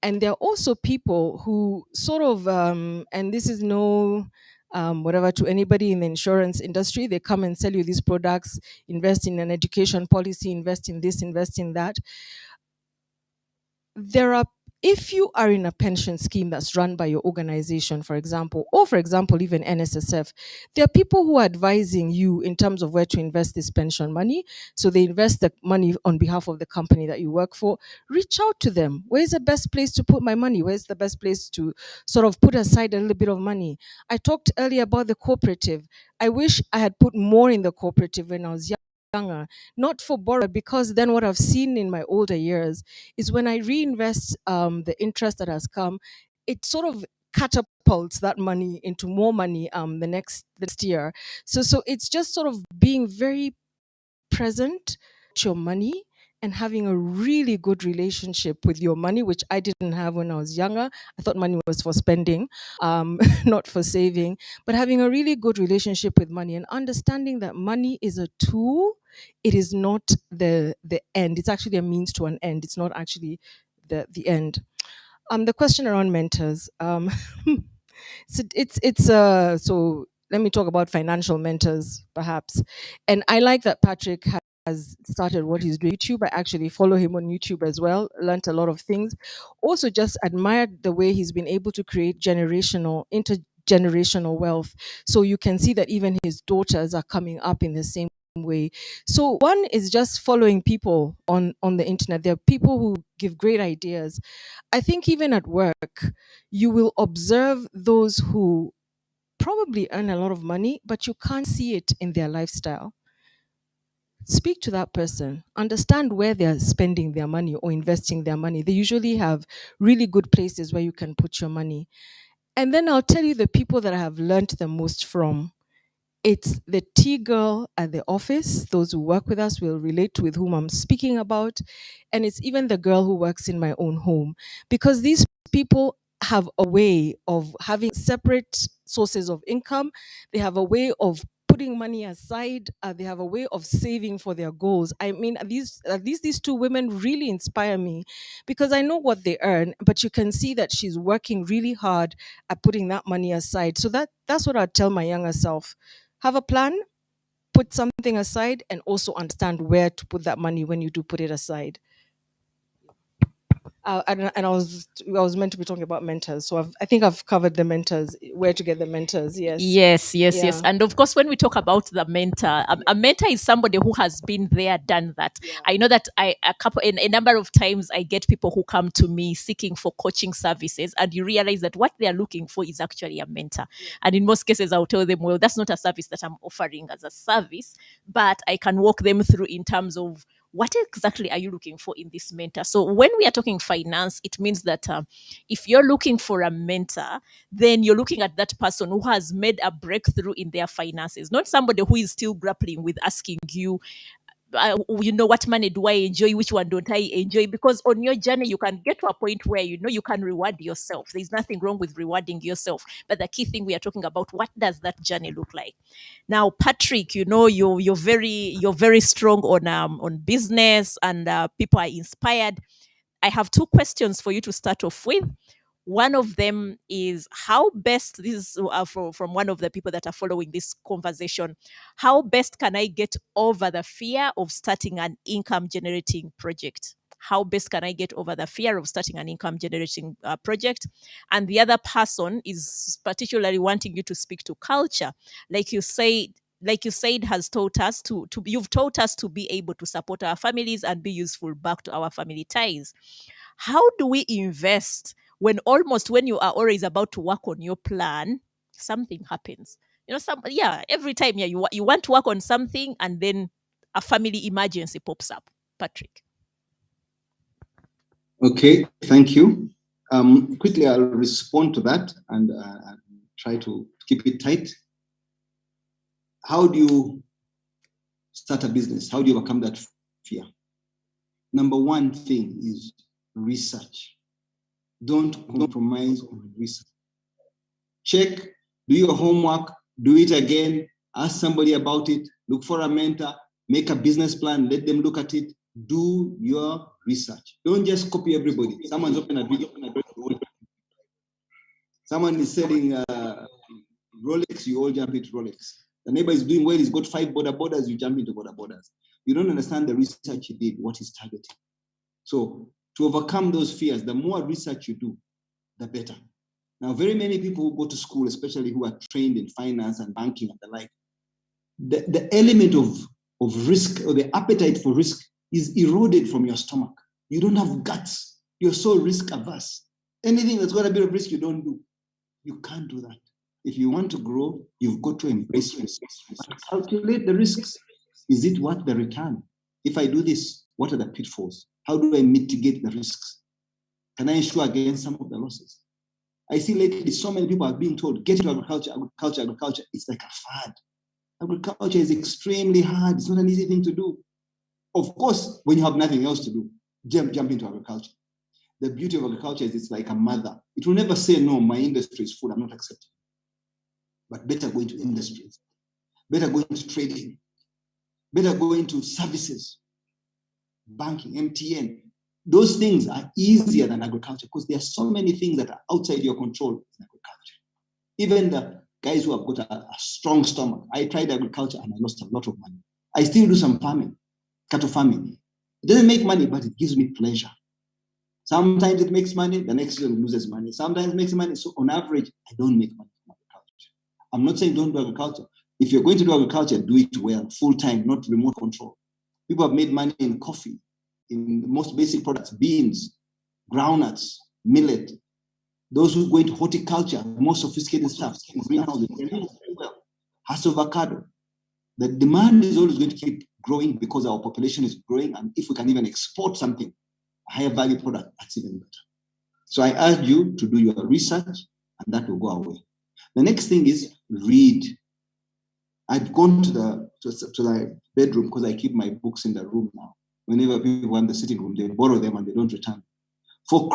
[SPEAKER 3] And there are also people who sort of, and this is no whatever to anybody in the insurance industry, they come and sell you these products, invest in an education policy, invest in this, invest in that. If you are in a pension scheme that's run by your organization, for example, or for example, even NSSF, there are people who are advising you in terms of where to invest this pension money. So they invest the money on behalf of the company that you work for. Reach out to them. Where's the best place to put my money? Where's the best place to sort of put aside a little bit of money? I talked earlier about the cooperative. I wish I had put more in the cooperative when I was younger, not for borrow, because then what I've seen in my older years is when I reinvest the interest that has come, it sort of catapults that money into more money the next year. So it's just sort of being very present to your money and having a really good relationship with your money, which I didn't have when I was younger. I thought money was for spending, not for saving, but having a really good relationship with money and understanding that money is a tool. It is not the end. It's actually a means to an end. It's not actually the end. The question around mentors. So let me talk about financial mentors, perhaps. And I like that Patrick has started what he's doing on YouTube. I actually follow him on YouTube as well, learned a lot of things. Also just admired the way he's been able to create intergenerational wealth. So you can see that even his daughters are coming up in the same way. So one is just following people on the internet. There are people who give great ideas. I think even at work, you will observe those who probably earn a lot of money, but you can't see it in their lifestyle. Speak to that person, understand where they're spending their money or investing their money. They usually have really good places where you can put your money. And then I'll tell you the people that I have learned the most from. It's the tea girl at the office. Those who work with us will relate with whom I'm speaking about. And it's even the girl who works in my own home. Because these people have a way of having separate sources of income. They have a way of putting money aside. They have a way of saving for their goals. I mean, these two women really inspire me because I know what they earn, but you can see that she's working really hard at putting that money aside. So that's what I'd tell my younger self. Have a plan, put something aside, and also understand where to put that money when you do put it aside. And I was meant to be talking about mentors, so I think I've covered the mentors, where to get the mentors. Yes.
[SPEAKER 2] Yes. And of course, when we talk about the mentor, a mentor is somebody who has been there, done that.
[SPEAKER 3] Yeah.
[SPEAKER 2] I know that a number of times I get people who come to me seeking for coaching services, and you realize that what they are looking for is actually a mentor. And in most cases, I'll tell them, well, that's not a service that I'm offering as a service, but I can walk them through in terms of what exactly are you looking for in this mentor. So when we are talking finance, it means that if you're looking for a mentor, then you're looking at that person who has made a breakthrough in their finances, not somebody who is still grappling with asking you, what money do I enjoy? Which one don't I enjoy? Because on your journey, you can get to a point where you can reward yourself. There's nothing wrong with rewarding yourself. But the key thing we are talking about, what does that journey look like? Now, Patrick, you're very strong on business, and people are inspired. I have two questions for you to start off with. One of them is how best, this is from one of the people that are following this conversation, how best can I get over the fear of starting an income generating project? How best can I get over the fear of starting an income generating project? And the other person is particularly wanting you to speak to culture. Like you said, has taught us you've taught us to be able to support our families and be useful back to our family ties. How do we invest when you are always about to work on your plan, something happens? Every time, you want to work on something, and then a family emergency pops up. Patrick.
[SPEAKER 4] Okay, thank you. Quickly, I'll respond to that and try to keep it tight. How do you start a business? How do you overcome that fear? Number one thing is research. Don't compromise on research. Check, do your homework, do it again, ask somebody about it, look for a mentor, make a business plan, let them look at it, do your research. Don't just copy everybody. Someone's open a video, someone is selling Rolex, you all jump into Rolex. The neighbor is doing well, he's got 5 borders, you jump into borders. You don't understand the research he did, what he's targeting. So to overcome those fears, the more research you do, the better. Now, very many people who go to school, especially who are trained in finance and banking and the like, the element of risk, or the appetite for risk, is eroded from your stomach. You don't have guts. You're so risk averse. Anything that's got a bit of risk, you don't do. You can't do that. If you want to grow, you've got to embrace risk. Calculate the risks. Is it worth the return? If I do this, what are the pitfalls? How do I mitigate the risks? Can I insure against some of the losses? I see lately so many people are being told, get into agriculture. It's like a fad. Agriculture is extremely hard. It's not an easy thing to do. Of course, when you have nothing else to do, jump into agriculture. The beauty of agriculture is it's like a mother. It will never say, no, my industry is full, I'm not accepting. But better go into industries, better go into trading, better go into services, banking, MTN. Those things are easier than agriculture because there are so many things that are outside your control in agriculture. Even the guys who have got a strong stomach. I tried agriculture and I lost a lot of money. I still do some farming, cattle farming. It doesn't make money, but it gives me pleasure. Sometimes it makes money, the next year it loses money. Sometimes it makes money. So on average, I don't make money from agriculture. I'm not saying don't do agriculture. If you're going to do agriculture, do it well, full-time, not remote control. People have made money in coffee, in the most basic products, beans, groundnuts, millet. Those who go into horticulture, more sophisticated stuff, greenhouses, they do very well. Has avocado. The demand is always going to keep growing because our population is growing, and if we can even export something, a higher value product, that's even better. So I urge you to do your research, and that will go away. The next thing is read. I've gone to the bedroom because I keep my books in the room now. Whenever people want the sitting room, they borrow them and they don't return. For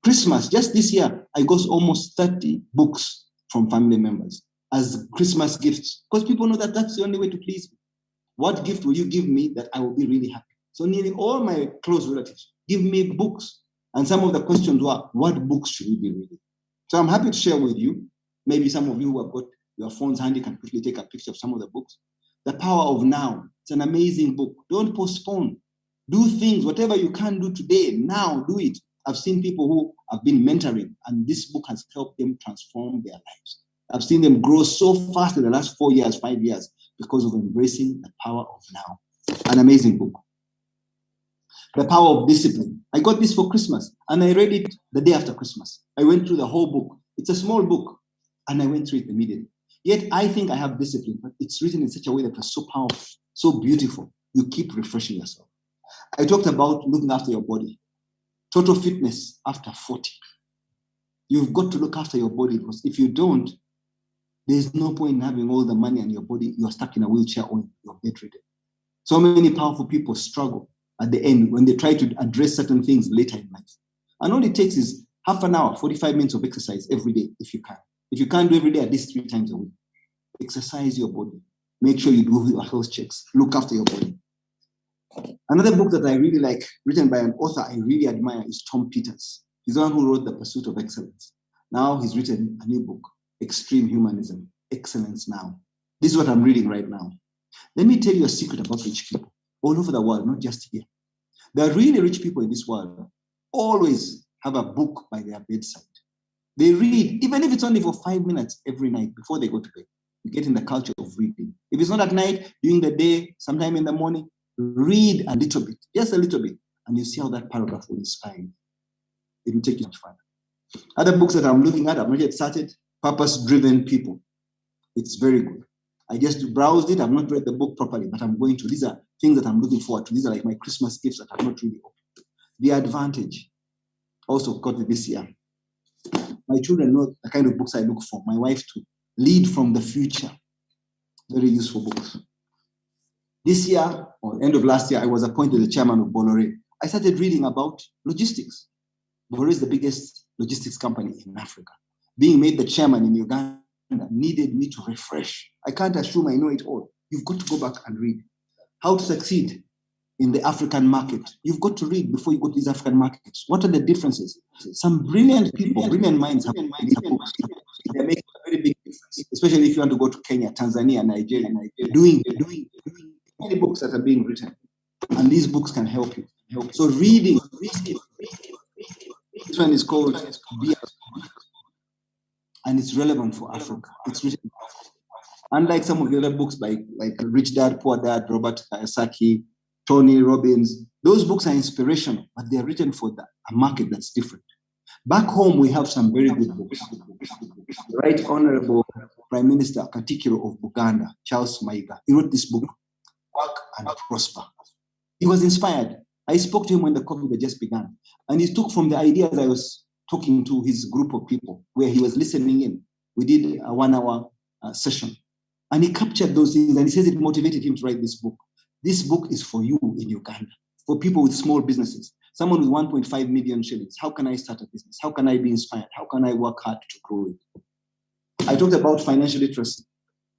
[SPEAKER 4] Christmas, just this year, I got almost 30 books from family members as Christmas gifts, because people know that that's the only way to please me. What gift will you give me that I will be really happy? So nearly all my close relatives give me books. And some of the questions were, what books should we be reading? So I'm happy to share with you. Maybe some of you who have got your phones handy can quickly take a picture of some of the books. The Power of Now. It's an amazing book. Don't postpone. Do things, whatever you can do today, now do it. I've seen people who have been mentoring, and this book has helped them transform their lives. I've seen them grow so fast in the last 4 years, 5 years, because of embracing the power of now. An amazing book. The Power of Discipline. I got this for Christmas, and I read it the day after Christmas. I went through the whole book. It's a small book, and I went through it immediately. Yet I think I have discipline, but it's written in such a way that it's so powerful, so beautiful. You keep refreshing yourself. I talked about looking after your body. Total fitness after 40. You've got to look after your body, because if you don't, there's no point in having all the money and your body, you're stuck in a wheelchair or you're bedridden. So many powerful people struggle at the end when they try to address certain things later in life. And all it takes is half an hour, 45 minutes of exercise every day, if you can. If you can't do every day, at least 3 times a week. Exercise your body. Make sure you do your health checks. Look after your body. Another book that I really like, written by an author I really admire, is Tom Peters. He's the one who wrote The Pursuit of Excellence. Now he's written a new book, Extreme Humanism, Excellence Now. This is what I'm reading right now. Let me tell you a secret about rich people all over the world, not just here. The really rich people in this world always have a book by their bedside. They read, even if it's only for 5 minutes every night before they go to bed. You get in the culture of reading. If it's not at night, during the day, sometime in the morning, read a little bit, just a little bit, and you see how that paragraph will inspire you. It will take you much further. Other books that I'm looking at, I've not yet started, Purpose-Driven People. It's very good. I just browsed it. I've not read the book properly, but I'm going to. These are things that I'm looking forward to. These are like my Christmas gifts that I've not really opened. The Advantage, also got it this year. My children know the kind of books I look for. My wife too. Lead from the Future. Very useful books. This year, or end of last year, I was appointed the chairman of Bolloré. I started reading about logistics. Bolloré is the biggest logistics company in Africa. Being made the chairman in Uganda needed me to refresh. I can't assume I know it all. You've got to go back and read. How to succeed in the African market. You've got to read before you go to these African markets. What are the differences? Some brilliant people, brilliant minds have these books. They make a very big difference, especially if you want to go to Kenya, Tanzania, Nigeria, doing many books that are being written. And these books can help you. So reading. This one is called Be, and it's relevant for Africa. It's written. Unlike some of the other books like Rich Dad, Poor Dad, Robert Kiyosaki, Tony Robbins, those books are inspirational, but they're written for a market that's different. Back home, we have some very good books. The Right Honorable Prime Minister Katikiro of Buganda, Charles Maiga, he wrote this book, Work and Prosper. He was inspired. I spoke to him when the COVID had just begun, and he took from the ideas I was talking to his group of people, where he was listening in. We did a 1-hour session, and he captured those things, and he says it motivated him to write this book. This book is for you in Uganda, for people with small businesses. Someone with 1.5 million shillings. How can I start a business? How can I be inspired? How can I work hard to grow it? I talked about financial literacy.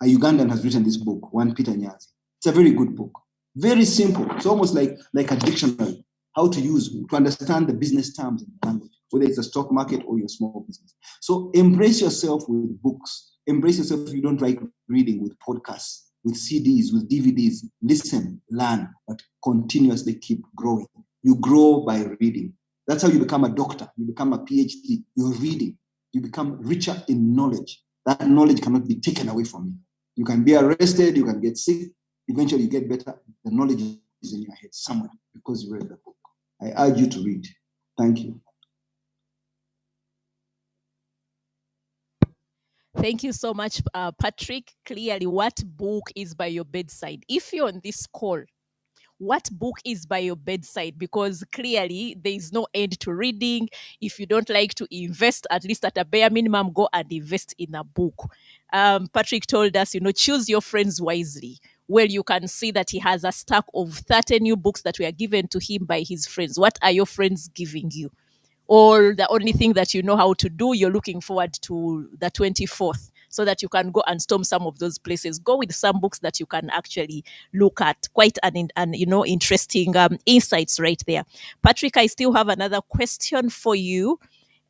[SPEAKER 4] A Ugandan has written this book, One Peter Nyazi. It's a very good book. Very simple. It's almost like a dictionary. How to understand the business terms in the language, whether it's a stock market or your small business. So embrace yourself with books. Embrace yourself if you don't like reading, with podcasts, with CDs, with DVDs. Listen, learn, but continuously keep growing. You grow by reading. That's how you become a doctor. You become a PhD. You're reading. You become richer in knowledge. That knowledge cannot be taken away from you. You can be arrested. You can get sick. Eventually, you get better. The knowledge is in your head somewhere because you read the book. I urge you to read. Thank you.
[SPEAKER 2] Thank you so much, Patrick. Clearly, what book is by your bedside? If you're on this call, what book is by your bedside? Because clearly there is no end to reading. If you don't like to invest, at least at a bare minimum, go and invest in a book. Patrick told us, choose your friends wisely. Well, you can see that he has a stack of 30 new books that were given to him by his friends. What are your friends giving you? or the only thing that you know how to do, you're looking forward to the 24th so that you can go and storm some of those places. Go with some books that you can actually look at. Quite an interesting insights right there. Patrick, I still have another question for you.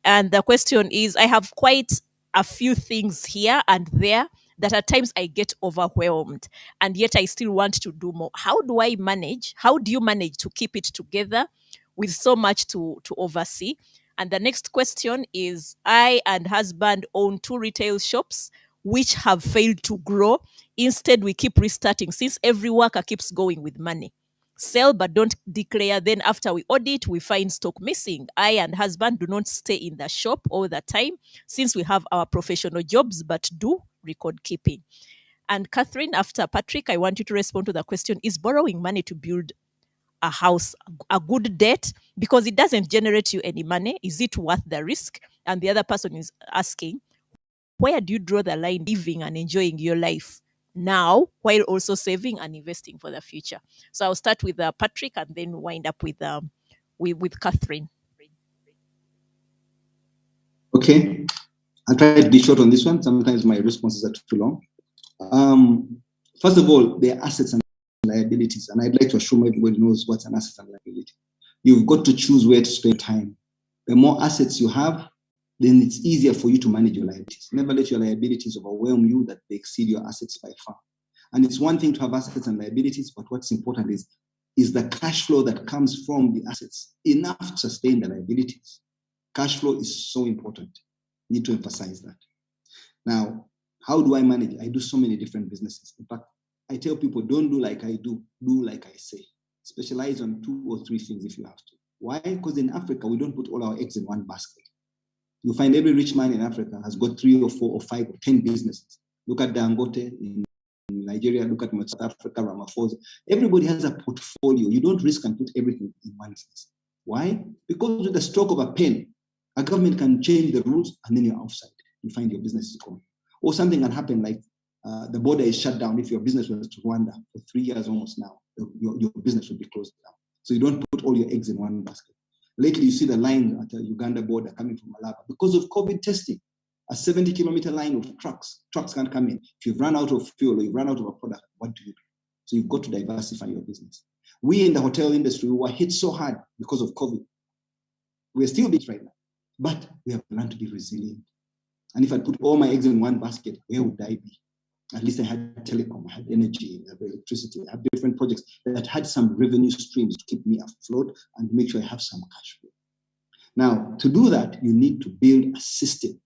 [SPEAKER 2] And the question is, I have quite a few things here and there that at times I get overwhelmed, and yet I still want to do more. How do I manage? How do you manage to keep it together with so much to oversee? And the next question is, I and husband own two retail shops which have failed to grow. Instead, we keep restarting since every worker keeps going with money. Sell but don't declare. Then after we audit, we find stock missing. I and husband do not stay in the shop all the time since we have our professional jobs but do record keeping. And Catherine, after Patrick, I want you to respond to the question: is borrowing money to build a house a good debt because it doesn't generate you any money? Is it worth the risk? And the other person is asking, where do you draw the line living and enjoying your life now while also saving and investing for the future? So I'll start with Patrick and then wind up with Catherine.
[SPEAKER 4] Okay, I'll try to be short on this one. Sometimes my responses are too long. First of all, there are assets and liabilities, and I'd like to assume everybody knows what's an asset and liability. You've got to choose where to spend time. The more assets you have, then it's easier for you to manage your liabilities. Never let your liabilities overwhelm you that they exceed your assets by far. And it's one thing to have assets and liabilities, but what's important is the cash flow that comes from the assets enough to sustain the liabilities? Cash flow is so important. Need to emphasize that. Now, how do I manage it? I do so many different businesses. In fact, I tell people, don't do like I do like I say. Specialize on 2 or 3 things if you have to. Why? Because in Africa, we don't put all our eggs in one basket. You find every rich man in Africa has got 3 or 4 or 5 or 10 businesses. Look at Dangote in Nigeria, look at South Africa, Ramaphosa. Everybody has a portfolio. You don't risk and put everything in one business. Why? Because with the stroke of a pen, a government can change the rules and then you're outside. You find your business is gone. Or something can happen like the border is shut down. If your business was to Rwanda for 3 years almost now, your business will be closed down. So you don't put all your eggs in one basket. Lately, you see the line at the Uganda border coming from Malaba because of COVID testing. A 70-kilometer line of trucks can't come in. If you've run out of fuel or you've run out of a product, what do you do? So you've got to diversify your business. We in the hotel industry were hit so hard because of COVID. We're still big right now, but we have learned to be resilient. And if I put all my eggs in one basket, where would I be? At least I had telecom, I had energy, I had electricity, I had different projects that had some revenue streams to keep me afloat and make sure I have some cash flow. Now, to do that, you need to build a system.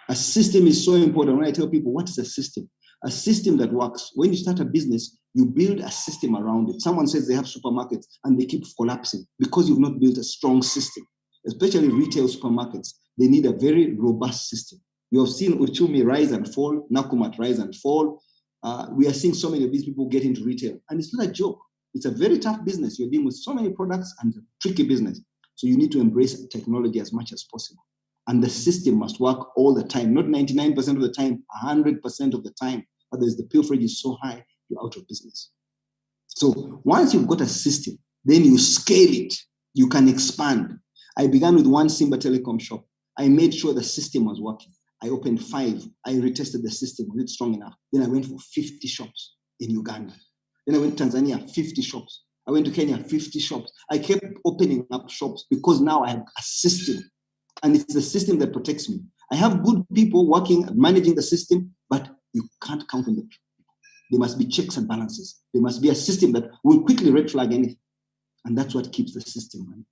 [SPEAKER 4] A system is so important. When I tell people, what is a system? A system that works. When you start a business, you build a system around it. Someone says they have supermarkets and they keep collapsing because you've not built a strong system. Especially retail supermarkets, they need a very robust system. You have seen Uchumi rise and fall, Nakumat rise and fall. We are seeing so many of these people get into retail. And it's not a joke. It's a very tough business. You're dealing with so many products and a tricky business. So you need to embrace technology as much as possible. And the system must work all the time, not 99% of the time, 100% of the time. Otherwise, the pilferage is so high, you're out of business. So once you've got a system, then you scale it. You can expand. I began with one Simba Telecom shop. I made sure the system was working. I opened 5. I retested the system. Was it strong enough? Then I went for 50 shops in Uganda. Then I went to Tanzania, 50 shops. I went to Kenya, 50 shops. I kept opening up shops because now I have a system. And it's the system that protects me. I have good people working, managing the system, but you can't count on them. There must be checks and balances. There must be a system that will quickly red flag anything. And that's what keeps the system running.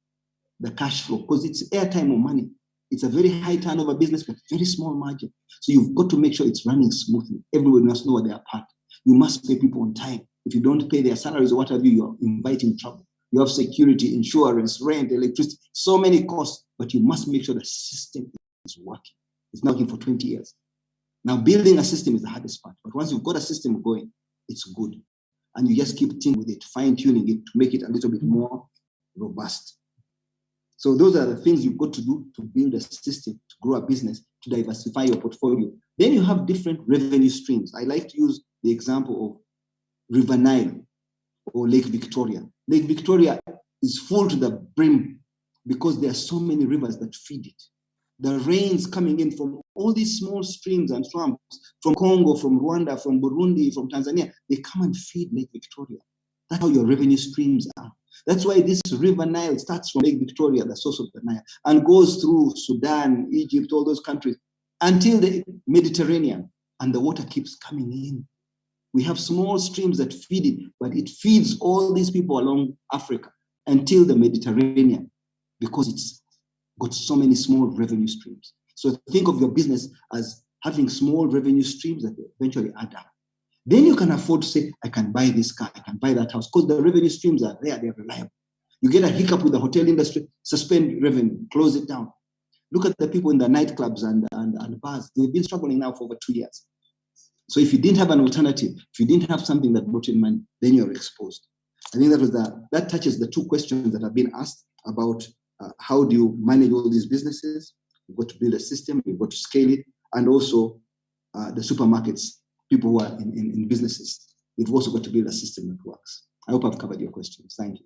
[SPEAKER 4] The cash flow, because it's airtime or money. It's a very high turnover business, but very small margin. So you've got to make sure it's running smoothly. Everyone must know their part. You must pay people on time. If you don't pay their salaries or what have you, you're inviting trouble. You have security, insurance, rent, electricity, so many costs, but you must make sure the system is working. It's not working for 20 years. Now, building a system is the hardest part, but once you've got a system going, it's good. And you just keep tinkering with it, fine-tuning it to make it a little bit more robust. So those are the things you've got to do to build a system, to grow a business, to diversify your portfolio. Then you have different revenue streams. I like to use the example of River Nile or Lake Victoria. Lake Victoria is full to the brim because there are so many rivers that feed it. The rains coming in from all these small streams and swamps, from Congo, from Rwanda, from Burundi, from Tanzania, they come and feed Lake Victoria. That's how your revenue streams are. That's why this river Nile starts from Lake Victoria, the source of the Nile, and goes through Sudan, Egypt, all those countries, until the Mediterranean, and the water keeps coming in. We have small streams that feed it, but it feeds all these people along Africa until the Mediterranean, because it's got so many small revenue streams. So think of your business as having small revenue streams that eventually add up. Then you can afford to say, I can buy this car, I can buy that house, because the revenue streams are there, they're reliable. You get a hiccup with the hotel industry, suspend revenue, close it down. Look at the people in the nightclubs and bars. They've been struggling now for over 2 years. So if you didn't have an alternative, if you didn't have something that brought in money, then you're exposed. I think that touches the two questions that have been asked about how do you manage all these businesses? You've got to build a system, you've got to scale it, and also the supermarkets, people who are in businesses. You've also got to build a system that works. I hope I've covered your questions. Thank you.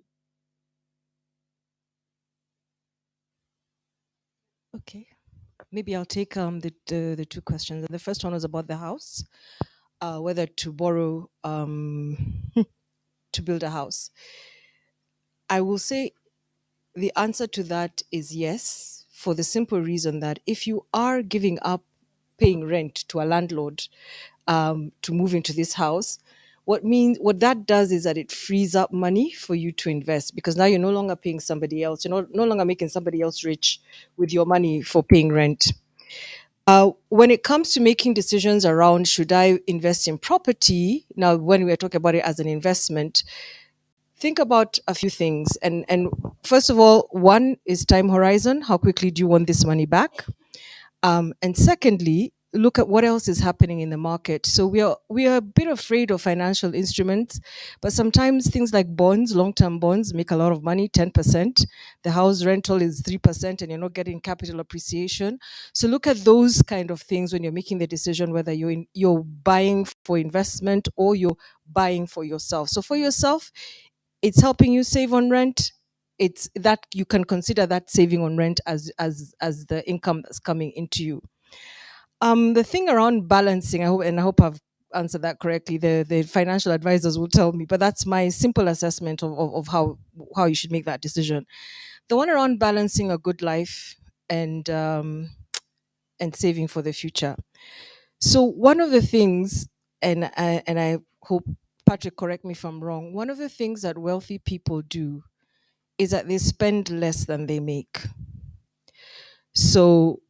[SPEAKER 3] Okay, maybe I'll take the two questions. The first one was about the house, whether to borrow to build a house. I will say the answer to that is yes, for the simple reason that if you are giving up paying rent to a landlord to move into this house, what that does is that it frees up money for you to invest, because now you're no longer paying somebody else. You're no longer making somebody else rich with your money for paying rent. When it comes to making decisions around should I invest in property, now when we're talking about it as an investment, think about a few things. And first of all, one is time horizon. How quickly do you want this money back? And secondly, look at what else is happening in the market. So we are a bit afraid of financial instruments, but sometimes things like bonds, long-term bonds, make a lot of money, 10%. The house rental is 3%, and you're not getting capital appreciation. So look at those kind of things when you're making the decision whether you're buying for investment or you're buying for yourself. So for yourself, it's helping you save on rent. It's that you can consider that saving on rent as the income that's coming into you. The thing around balancing, I hope I've answered that correctly. The financial advisors will tell me, but that's my simple assessment of how you should make that decision. The one around balancing a good life and saving for the future. So one of the things, and I hope Patrick correct me if I'm wrong. One of the things that wealthy people do is that they spend less than they make. So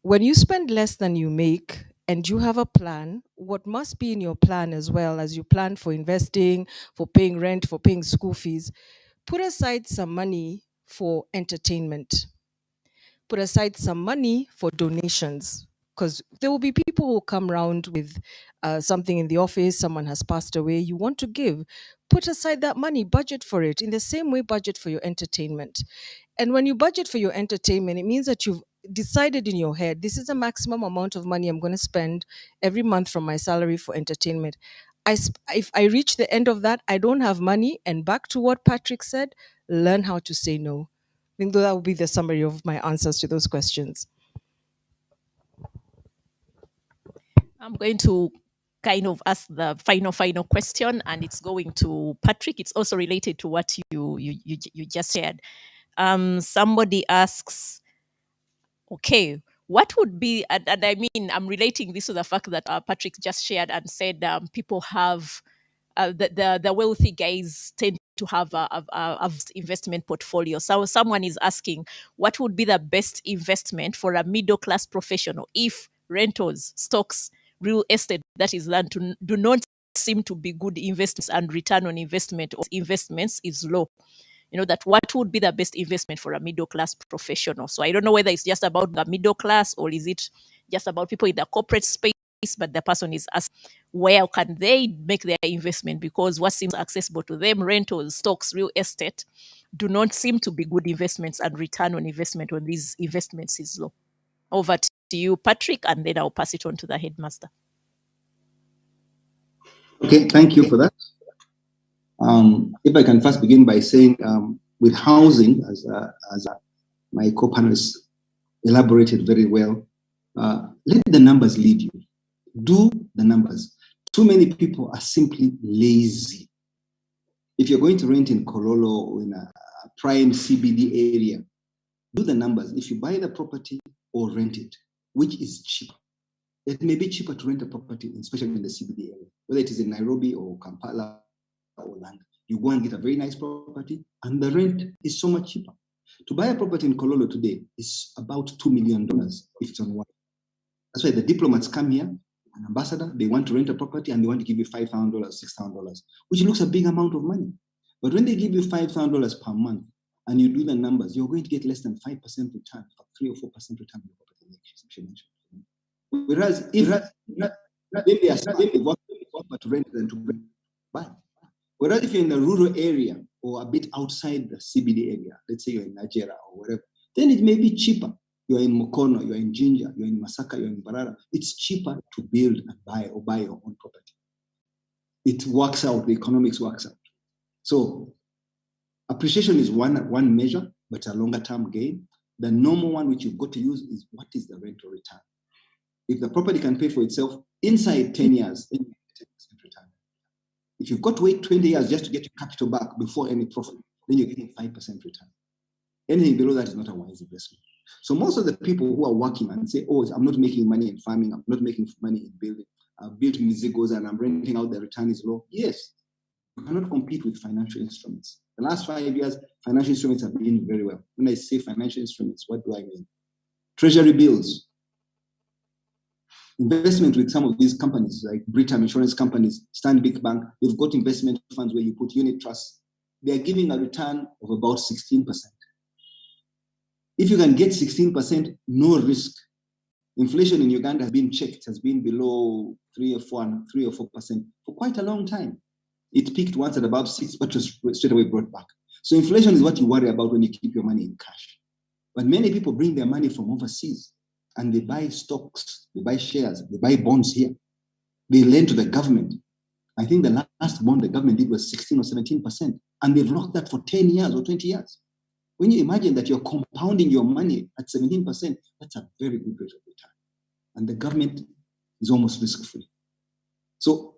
[SPEAKER 3] when you spend less than you make and you have a plan, what must be in your plan as well as you plan for investing, for paying rent, for paying school fees, put aside some money for entertainment. Put aside some money for donations, because there will be people who will come around with something in the office, someone has passed away, you want to give. Put aside that money, budget for it. In the same way, budget for your entertainment. And when you budget for your entertainment, it means that you've decided in your head, this is the maximum amount of money I'm going to spend every month from my salary for entertainment. If I reach the end of that, I don't have money. And back to what Patrick said, learn how to say no. I think that would be the summary of my answers to those questions.
[SPEAKER 2] I'm going to kind of ask the final question, and it's going to Patrick. It's also related to what you just shared. Somebody asks, okay, what would be, and I mean, I'm relating this to the fact that Patrick just shared and said people have, the wealthy guys tend to have a investment portfolio. So someone is asking, what would be the best investment for a middle class professional if rentals, stocks, real estate, that is land, do not seem to be good investments and return on investment or investments is low? That what would be the best investment for a middle class professional? So I don't know whether it's just about the middle class or is it just about people in the corporate space, but the person is asking where can they make their investment, because what seems accessible to them, rentals, stocks, real estate, do not seem to be good investments, and return on investment on these investments is low. Over to you, Patrick, and then I'll pass it on to the headmaster.
[SPEAKER 4] Okay, thank you for that. If I can first begin by saying with housing as my co-panelists elaborated very well. Let the numbers lead you. Do the numbers. Too many people are simply lazy. If you're going to rent in Kololo or in a prime CBD area, do the numbers. If you buy the property or rent it, which is cheaper? It may be cheaper to rent a property, especially in the CBD area, whether it is in Nairobi or Kampala or London. You go and get a very nice property, and the rent is so much cheaper. To buy a property in Kololo today is about $2 million if it's on one. That's why the diplomats come here, an ambassador, they want to rent a property and they want to give you $5,000, $6,000, which looks a big amount of money. But when they give you $5,000 per month and you do the numbers, you're going to get less than 5% return, 3 or 4% return on your property. Whereas if they are offer to rent than to buy. Whereas if you're in a rural area or a bit outside the CBD area, let's say you're in Nigeria or whatever, then it may be cheaper. You're in Mukono, you're in Jinja, you're in Masaka, you're in Barara. It's cheaper to build and buy your own property. It works out, the economics works out. So appreciation is one measure, but a longer term gain. The normal one which you've got to use is what is the rental return? If the property can pay for itself inside 10 years, then you get 10% return. If you've got to wait 20 years just to get your capital back before any profit, then you're getting 5% return. Anything below that is not a wise investment. So most of the people who are working and say, oh, I'm not making money in farming, I'm not making money in building, I've built Mizigos and I'm renting out, the return is low. Yes, you cannot compete with financial instruments. The last 5 years, financial instruments have been very well. When I say financial instruments, what do I mean? Treasury bills, investment with some of these companies like Britam insurance companies, Stanbic Bank, they've got investment funds where you put unit trusts. They're giving a return of about 16%. If you can get 16%, no risk. Inflation in Uganda has been checked, has been below 3 or 4% for quite a long time. It peaked once at above 6, but was straight away brought back. So inflation is what you worry about when you keep your money in cash. But many people bring their money from overseas and they buy stocks, they buy shares, they buy bonds here. They lend to the government. I think the last bond the government did was 16 or 17%, and they've locked that for 10 years or 20 years. When you imagine that you're compounding your money at 17%, that's a very good rate of return. And the government is almost risk-free. So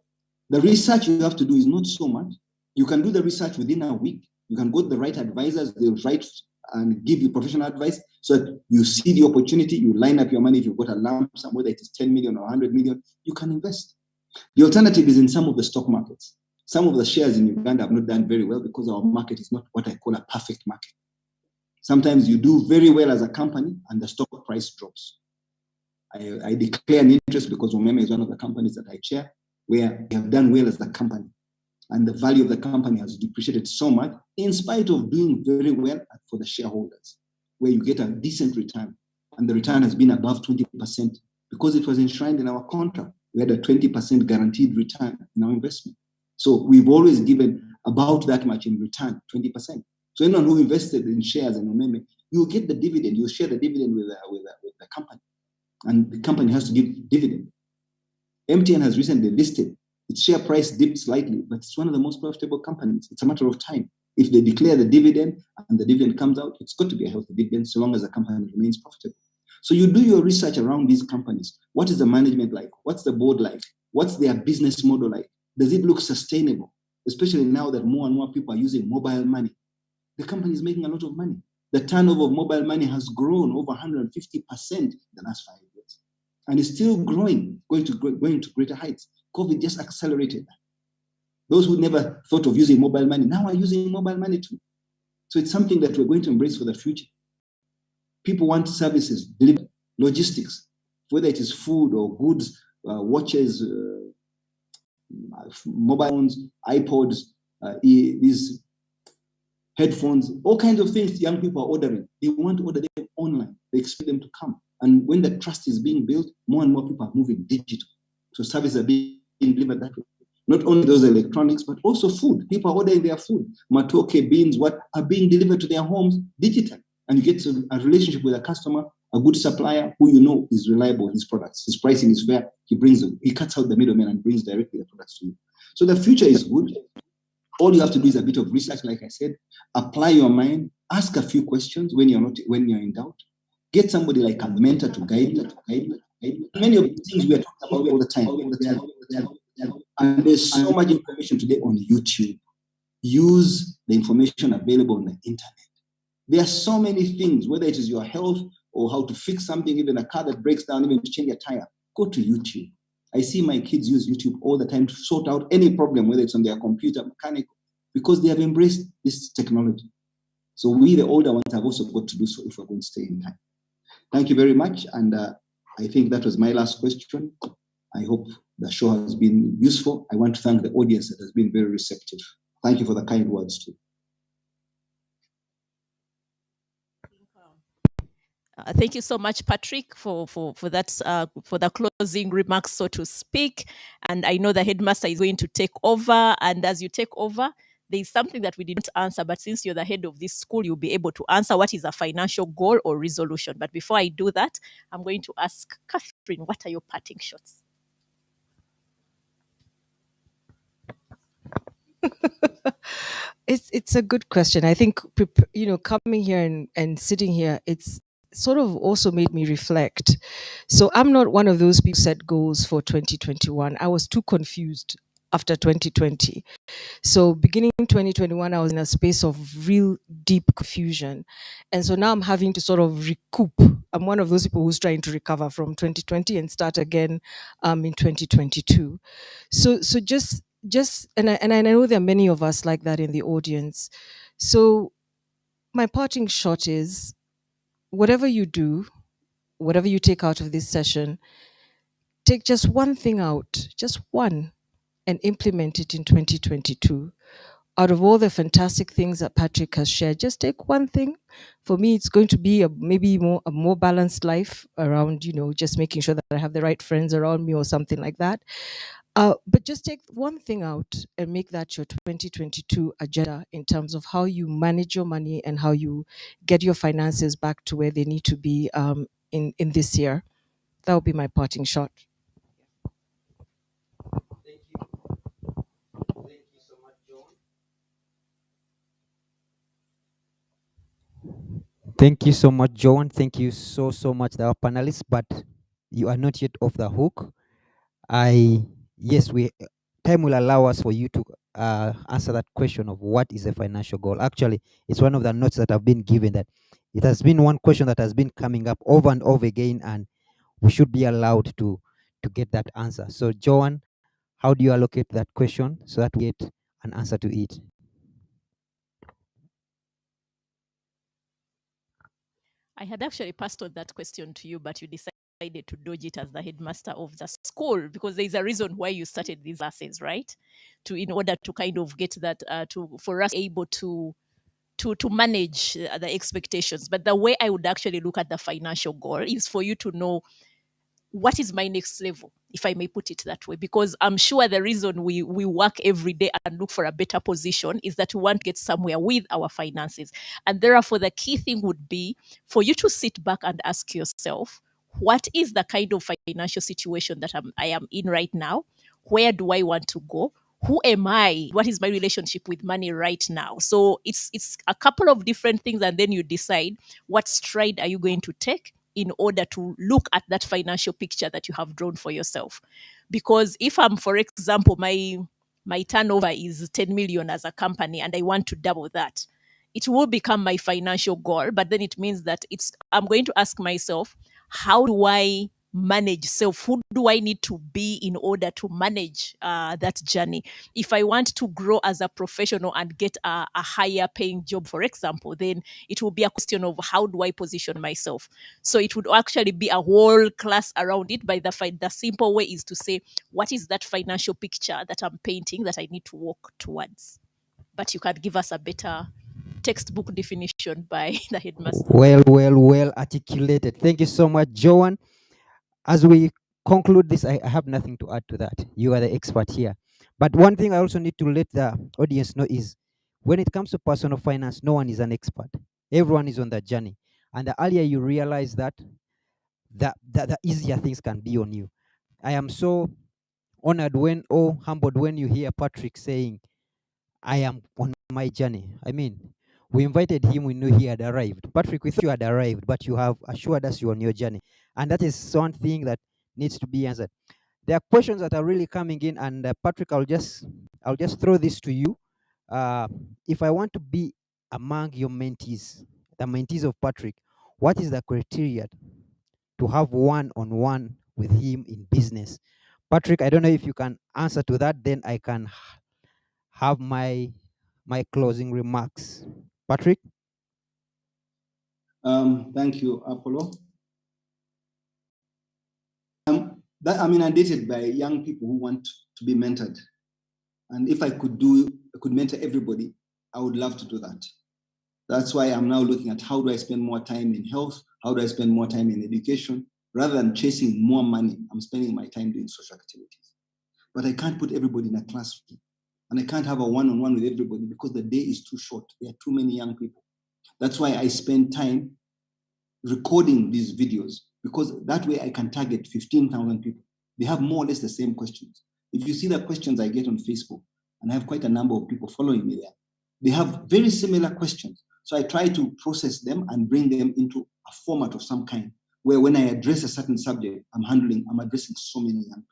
[SPEAKER 4] the research you have to do is not so much. You can do the research within a week. You can go to the right advisors, they'll write and give you professional advice so that you see the opportunity, you line up your money. If you've got a lump sum, whether it is 10 million or 100 million, you can invest. The alternative is in some of the stock markets. Some of the shares in Uganda have not done very well because our market is not what I call a perfect market. Sometimes you do very well as a company and the stock price drops. I declare an interest because Omeme is one of the companies that I chair, where we have done well as a company. And the value of the company has depreciated so much in spite of doing very well for the shareholders, where you get a decent return. And the return has been above 20% because it was enshrined in our contract. We had a 20% guaranteed return in our investment. So we've always given about that much in return, 20%. So anyone who invested in shares in Omeme, you get the dividend. You share the dividend with the company. And the company has to give dividend. MTN has recently listed. Its share price dipped slightly, but it's one of the most profitable companies. It's a matter of time. If they declare the dividend and the dividend comes out, it's got to be a healthy dividend so long as the company remains profitable. So you do your research around these companies. What is the management like? What's the board like? What's their business model like? Does it look sustainable? Especially now that more and more people are using mobile money. The company is making a lot of money. The turnover of mobile money has grown over 150% in the last 5 years. And it's still growing, going to greater heights. COVID just accelerated that. Those who never thought of using mobile money now are using mobile money too. So it's something that we're going to embrace for the future. People want services, delivery, logistics, whether it is food or goods, watches, mobile phones, iPods, these headphones, all kinds of things young people are ordering. They want to order them online. They expect them to come. And when the trust is being built, more and more people are moving digital. So services are being delivered that way. Not only those electronics, but also food. People are ordering their food. Matoke, beans, what are being delivered to their homes digital. And you get a relationship with a customer, a good supplier who you know is reliable in his products. His pricing is fair. He cuts out the middleman and brings directly the products to you. So the future is good. All you have to do is a bit of research, like I said, apply your mind, ask a few questions when you're in doubt, get somebody like a mentor to guide you. Many of the things we are talking about all the time. And there's so much information today on YouTube. Use the information available on the internet. There are so many things, whether it is your health or how to fix something, even a car that breaks down, even to change a tire. Go to YouTube. I see my kids use YouTube all the time to sort out any problem, whether it's on their computer, mechanical, because they have embraced this technology. So we, the older ones, have also got to do so if we're going to stay in time. Thank you very much. And I think that was my last question. I hope the show has been useful. I want to thank the audience that has been very receptive. Thank you for the kind words too.
[SPEAKER 2] Thank you so much, Patrick, for that for the closing remarks, so to speak. And I know the headmaster is going to take over. And as you take over, there is something that we didn't answer, but since you're the head of this school, you'll be able to answer what is a financial goal or resolution. But before I do that, I'm going to ask Catherine, what are your parting shots?
[SPEAKER 3] It's a good question. I think coming here and sitting here, it's sort of also made me reflect. So I'm not one of those people who set goals for 2021. I was too confused after 2020. So beginning 2021, I was in a space of real deep confusion. And so now I'm having to sort of recoup. I'm one of those people who's trying to recover from 2020 and start again in 2022. So just and I know there are many of us like that in the audience. So my parting shot is, whatever you do, whatever you take out of this session, take just one thing out, just one, and implement it in 2022. Out of all the fantastic things that Patrick has shared, just take one thing. For me, it's going to be maybe a more balanced life around, just making sure that I have the right friends around me or something like that. But just take one thing out and make that your 2022 agenda in terms of how you manage your money and how you get your finances back to where they need to be in this year. That would be my parting shot.
[SPEAKER 1] Thank you. Thank you so much, John. Thank you so much, John. Thank you so much, our panelists. But you are not yet off the hook. Yes, time will allow us for you to answer that question of what is a financial goal. Actually, it's one of the notes that have been given, that it has been one question that has been coming up over and over again, and we should be allowed to get that answer. So, Joan, how do you allocate that question so that we get an answer to it?
[SPEAKER 2] I had actually passed on that question to you, but you decided to dodge it as the headmaster of the school, because there's a reason why you started these classes, right? In order to kind of get that for us able to manage the expectations. But the way I would actually look at the financial goal is for you to know, what is my next level, if I may put it that way? Because I'm sure the reason we work every day and look for a better position is that we want to get somewhere with our finances. And therefore, the key thing would be for you to sit back and ask yourself, what is the kind of financial situation that I am in right now? Where do I want to go? Who am I? What is my relationship with money right now? So it's a couple of different things, and then you decide what stride are you going to take in order to look at that financial picture that you have drawn for yourself. Because if I'm, for example, my turnover is 10 million as a company and I want to double that, it will become my financial goal. But then it means that I'm going to ask myself, how do I manage self? Who do I need to be in order to manage that journey? If I want to grow as a professional and get a higher paying job, for example, then it will be a question of how do I position myself? So it would actually be a whole class around it. By the simple way is to say, what is that financial picture that I'm painting that I need to work towards? But you can give us a better textbook definition by the headmaster.
[SPEAKER 1] Well articulated. Thank you so much, Joan. As we conclude this, I have nothing to add to that. You are the expert here. But one thing I also need to let the audience know is, when it comes to personal finance, no one is an expert. Everyone is on that journey. And the earlier you realize that, the easier things can be on you. I am so honored humbled when you hear Patrick saying, I am on my journey. I mean, we invited him, we knew he had arrived. Patrick, we thought you had arrived, but you have assured us you're on your journey. And that is something that needs to be answered. There are questions that are really coming in, and Patrick, I'll just throw this to you. If I want to be among your mentees, the mentees of Patrick, what is the criteria to have one-on-one with him in business? Patrick, I don't know if you can answer to that, then I can have my closing remarks. Patrick?
[SPEAKER 4] Thank you, Apollo. I'm inundated by young people who want to be mentored. And if I could mentor everybody, I would love to do that. That's why I'm now looking at how do I spend more time in health? How do I spend more time in education? Rather than chasing more money, I'm spending my time doing social activities. But I can't put everybody in a classroom. And I can't have a one-on-one with everybody because the day is too short. There are too many young people. That's why I spend time recording these videos, because that way I can target 15,000 people. They have more or less the same questions. If you see the questions I get on Facebook, and I have quite a number of people following me there, they have very similar questions. So I try to process them and bring them into a format of some kind, where when I address a certain subject, I'm addressing so many young people.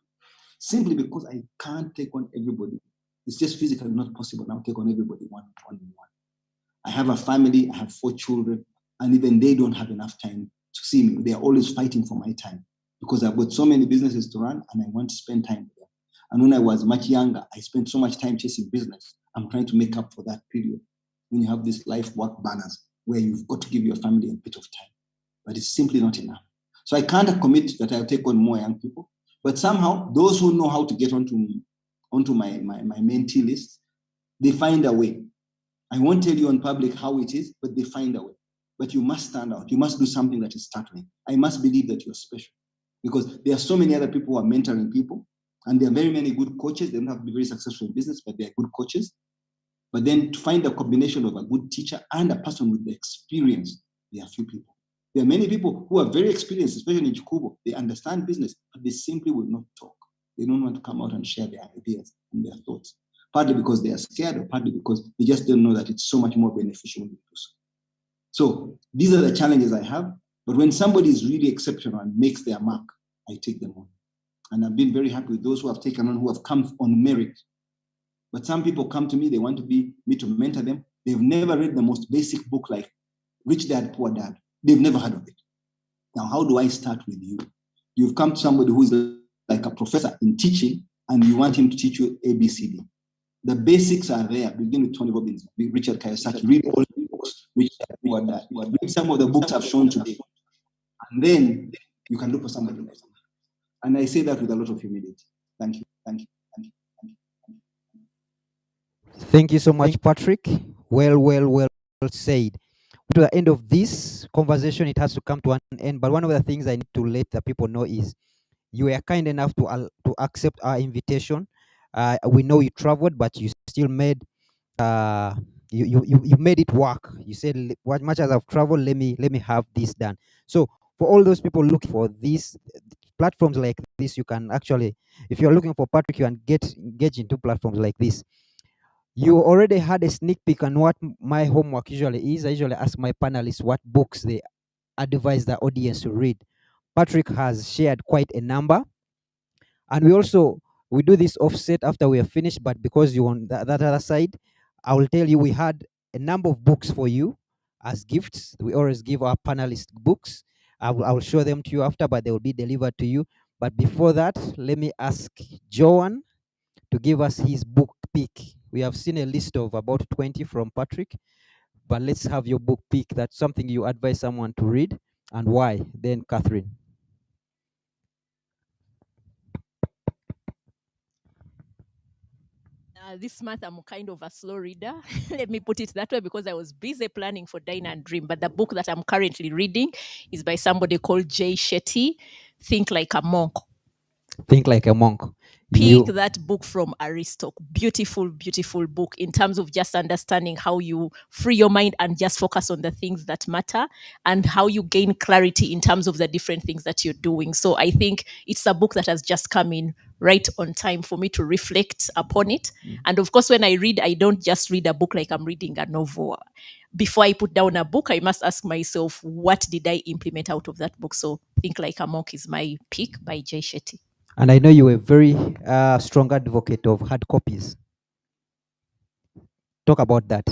[SPEAKER 4] Simply because I can't take on everybody. It's just physically not possible now to take on everybody one-on-one. I have a family, I have 4 children, and even they don't have enough time to see me. They're always fighting for my time because I've got so many businesses to run and I want to spend time with them. And when I was much younger, I spent so much time chasing business. I'm trying to make up for that period. When you have this life work balance where you've got to give your family a bit of time, but it's simply not enough. So I can't commit that I'll take on more young people, but somehow those who know how to get onto my mentee list, they find a way. I won't tell you on public how it is, but they find a way. But you must stand out. You must do something that is startling. I must believe that you're special, because there are so many other people who are mentoring people, and there are very many good coaches. They don't have to be very successful in business, but they are good coaches. But then to find a combination of a good teacher and a person with the experience, there are few people. There are many people who are very experienced, especially in Chikubo. They understand business, but they simply will not talk. They don't want to come out and share their ideas and their thoughts, partly because they are scared, or partly because they just don't know that it's so much more beneficial when you do so. So these are the challenges I have. But when somebody is really exceptional and makes their mark, I take them on. And I've been very happy with those who have taken on, who have come on merit. But some people come to me, they want me to mentor them. They've never read the most basic book like Rich Dad, Poor Dad. They've never heard of it. Now, how do I start with you? You've come to somebody who's like a professor in teaching, and you want him to teach you ABCD. The basics are there. Begin with Tony Robbins, Richard Kiyosaki. Read all the books, Rich Dad, Poor Dad. Read some of the books I've shown today. And then you can look for somebody else. And I say that with a lot of humility. Thank you. Thank you. Thank you. Thank you.
[SPEAKER 1] Thank you so much, Patrick. Well said. To the end of this conversation, it has to come to an end. But one of the things I need to let the people know is you were kind enough to accept our invitation. We know you traveled, but you still made you made it work. You said, "What much as I've traveled, let me have this done." So for all those people looking for these platforms like this, you can actually, if you're looking for Patrick, you can engage into platforms like this. You already had a sneak peek on what my homework usually is. I usually ask my panelists what books they advise the audience to read. Patrick has shared quite a number, and we do this offset after we are finished. But because you on that other side, I will tell you we had a number of books for you as gifts. We always give our panelists books. I will show them to you after, but they will be delivered to you. But before that, let me ask Joan to give us his book pick. We have seen a list of about 20 from Patrick, but let's have your book pick. That's something you advise someone to read, and why. Then Catherine.
[SPEAKER 2] This month I'm kind of a slow reader. Let me put it that way, because I was busy planning for Dine and Dream. But the book that I'm currently reading is by somebody called Jay Shetty, Think Like a Monk.
[SPEAKER 1] Think Like a Monk.
[SPEAKER 2] Pick that book from Aristotle. Beautiful, beautiful book in terms of just understanding how you free your mind and just focus on the things that matter, and how you gain clarity in terms of the different things that you're doing. So I think it's a book that has just come in right on time for me to reflect upon it. And of course, when I read, I don't just read a book like I'm reading a novel. Before I put down a book, I must ask myself, what did I implement out of that book? So Think Like a Monk is my pick by Jay Shetty.
[SPEAKER 1] And I know you're a very strong advocate of hard copies. Talk about that.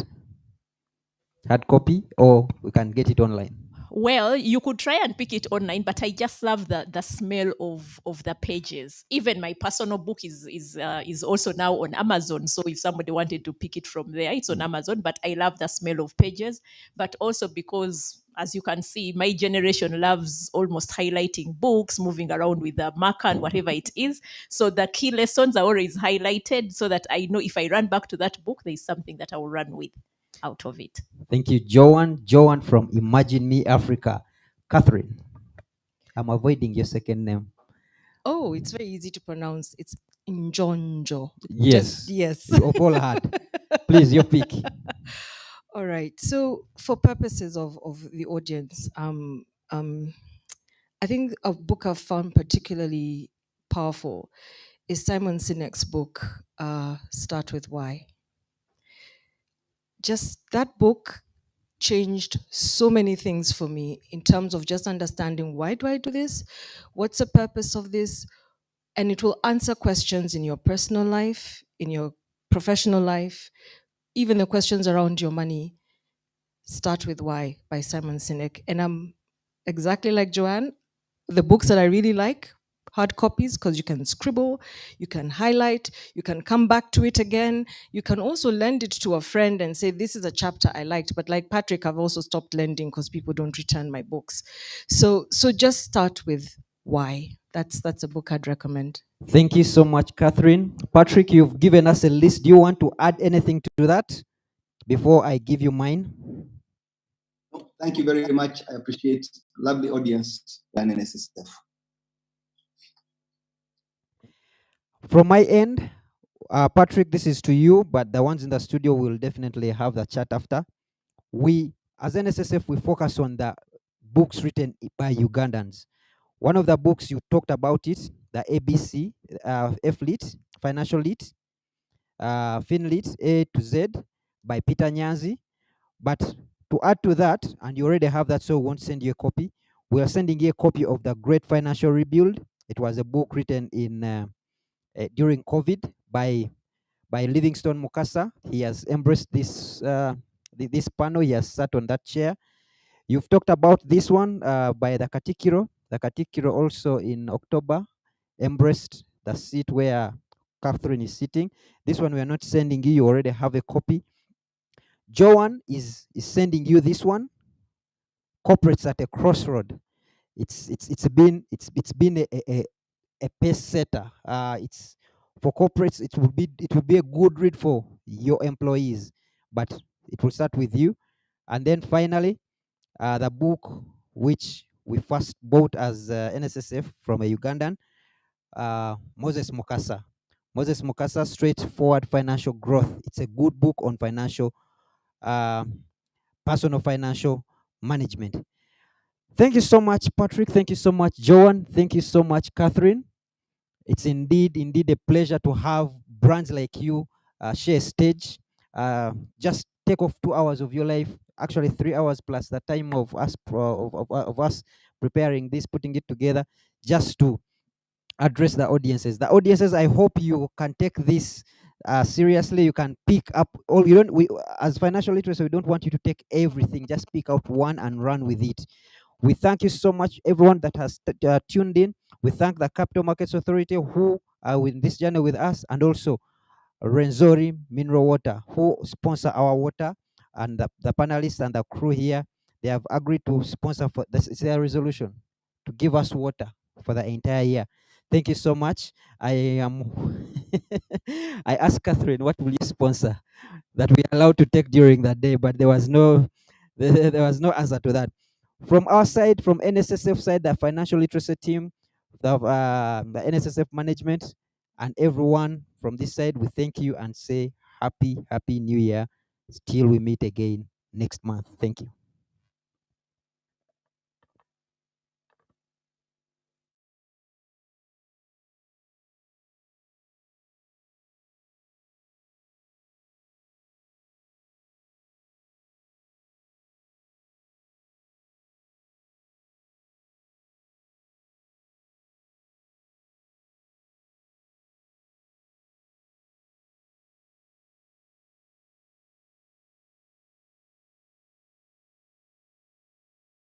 [SPEAKER 1] Hard copy, or we can get it online.
[SPEAKER 2] Well, you could try and pick it online, but I just love the smell of the pages. Even my personal book is also now on Amazon. So if somebody wanted to pick it from there, it's on Amazon. But I love the smell of pages. But also because, as you can see, my generation loves almost highlighting books, moving around with a marker and whatever it is. So the key lessons are always highlighted so that I know if I run back to that book, there's something that I will run with out of it.
[SPEAKER 1] Thank you, Joan. Joan from Imagine Me Africa. Catherine, I'm avoiding your second name.
[SPEAKER 3] Oh, it's very easy to pronounce. It's Njonjo.
[SPEAKER 1] Yes.
[SPEAKER 3] Yes.
[SPEAKER 1] You all had. Please, your pick.
[SPEAKER 3] All right. So, for purposes of the audience, I think a book I've found particularly powerful is Simon Sinek's book, Start With Why. Just that book changed so many things for me in terms of just understanding, why do I do this? What's the purpose of this? And it will answer questions in your personal life, in your professional life, even the questions around your money. Start With Why by Simon Sinek. And I'm exactly like Joanne. The books that I really like, hard copies, because you can scribble, you can highlight, you can come back to it again. You can also lend it to a friend and say, this is a chapter I liked. But like Patrick, I've also stopped lending because people don't return my books. So just start with why. That's a book I'd recommend.
[SPEAKER 1] Thank you so much, Catherine. Patrick, you've given us a list. Do you want to add anything to that before I give you mine?
[SPEAKER 4] Thank you very much. I appreciate lovely audience and NSSF.
[SPEAKER 1] From my end, Patrick, this is to you, but the ones in the studio will definitely have the chat after. We, as NSSF, we focus on the books written by Ugandans. One of the books you talked about it, the ABC, F-Lit, Financial Lit, FinLit, A to Z by Peter Nyanzi. But to add to that, and you already have that, so we won't send you a copy. We are sending you a copy of The Great Financial Rebuild. It was a book written in during COVID by Livingstone Mukasa. He has embraced this this panel. He has sat on that chair. You've talked about this one by the Katikiro. The Katikiro also in October embraced the seat where Catherine is sitting. This one we are not sending you. You already have a copy. Joan is sending you this one. Corporates at a crossroad. It's been a pace setter. It's for corporates. It will be a good read for your employees, but it will start with you. And then finally, the book which we first bought as NSSF from a Ugandan, Moses Mukasa. Moses Mukasa, Straightforward Financial Growth. It's a good book on financial, personal financial management. Thank you so much, Patrick. Thank you so much, Joan. Thank you so much, Catherine. It's indeed a pleasure to have brands like you share stage. Just take off 2 hours of your life, actually 3 hours plus the time of us of us preparing this, putting it together, just to address the audiences. The audiences, I hope you can take this seriously. You can pick up all. You don't. We, as financial literacy, we don't want you to take everything. Just pick out one and run with it. We thank you so much, everyone that has tuned in. We thank the Capital Markets Authority who are in this journey with us, and also Renzori Mineral Water, who sponsor our water, and the panelists and the crew here. They have agreed to sponsor for this. It's their resolution to give us water for the entire year. Thank you so much. I am. I asked Catherine, what will you sponsor that we are allowed to take during that day, but there was no, there was no answer to that. From our side, from NSSF side, the financial literacy team, the NSSF management, and everyone from this side, we thank you and say happy New Year. Till we meet again next month. Thank you.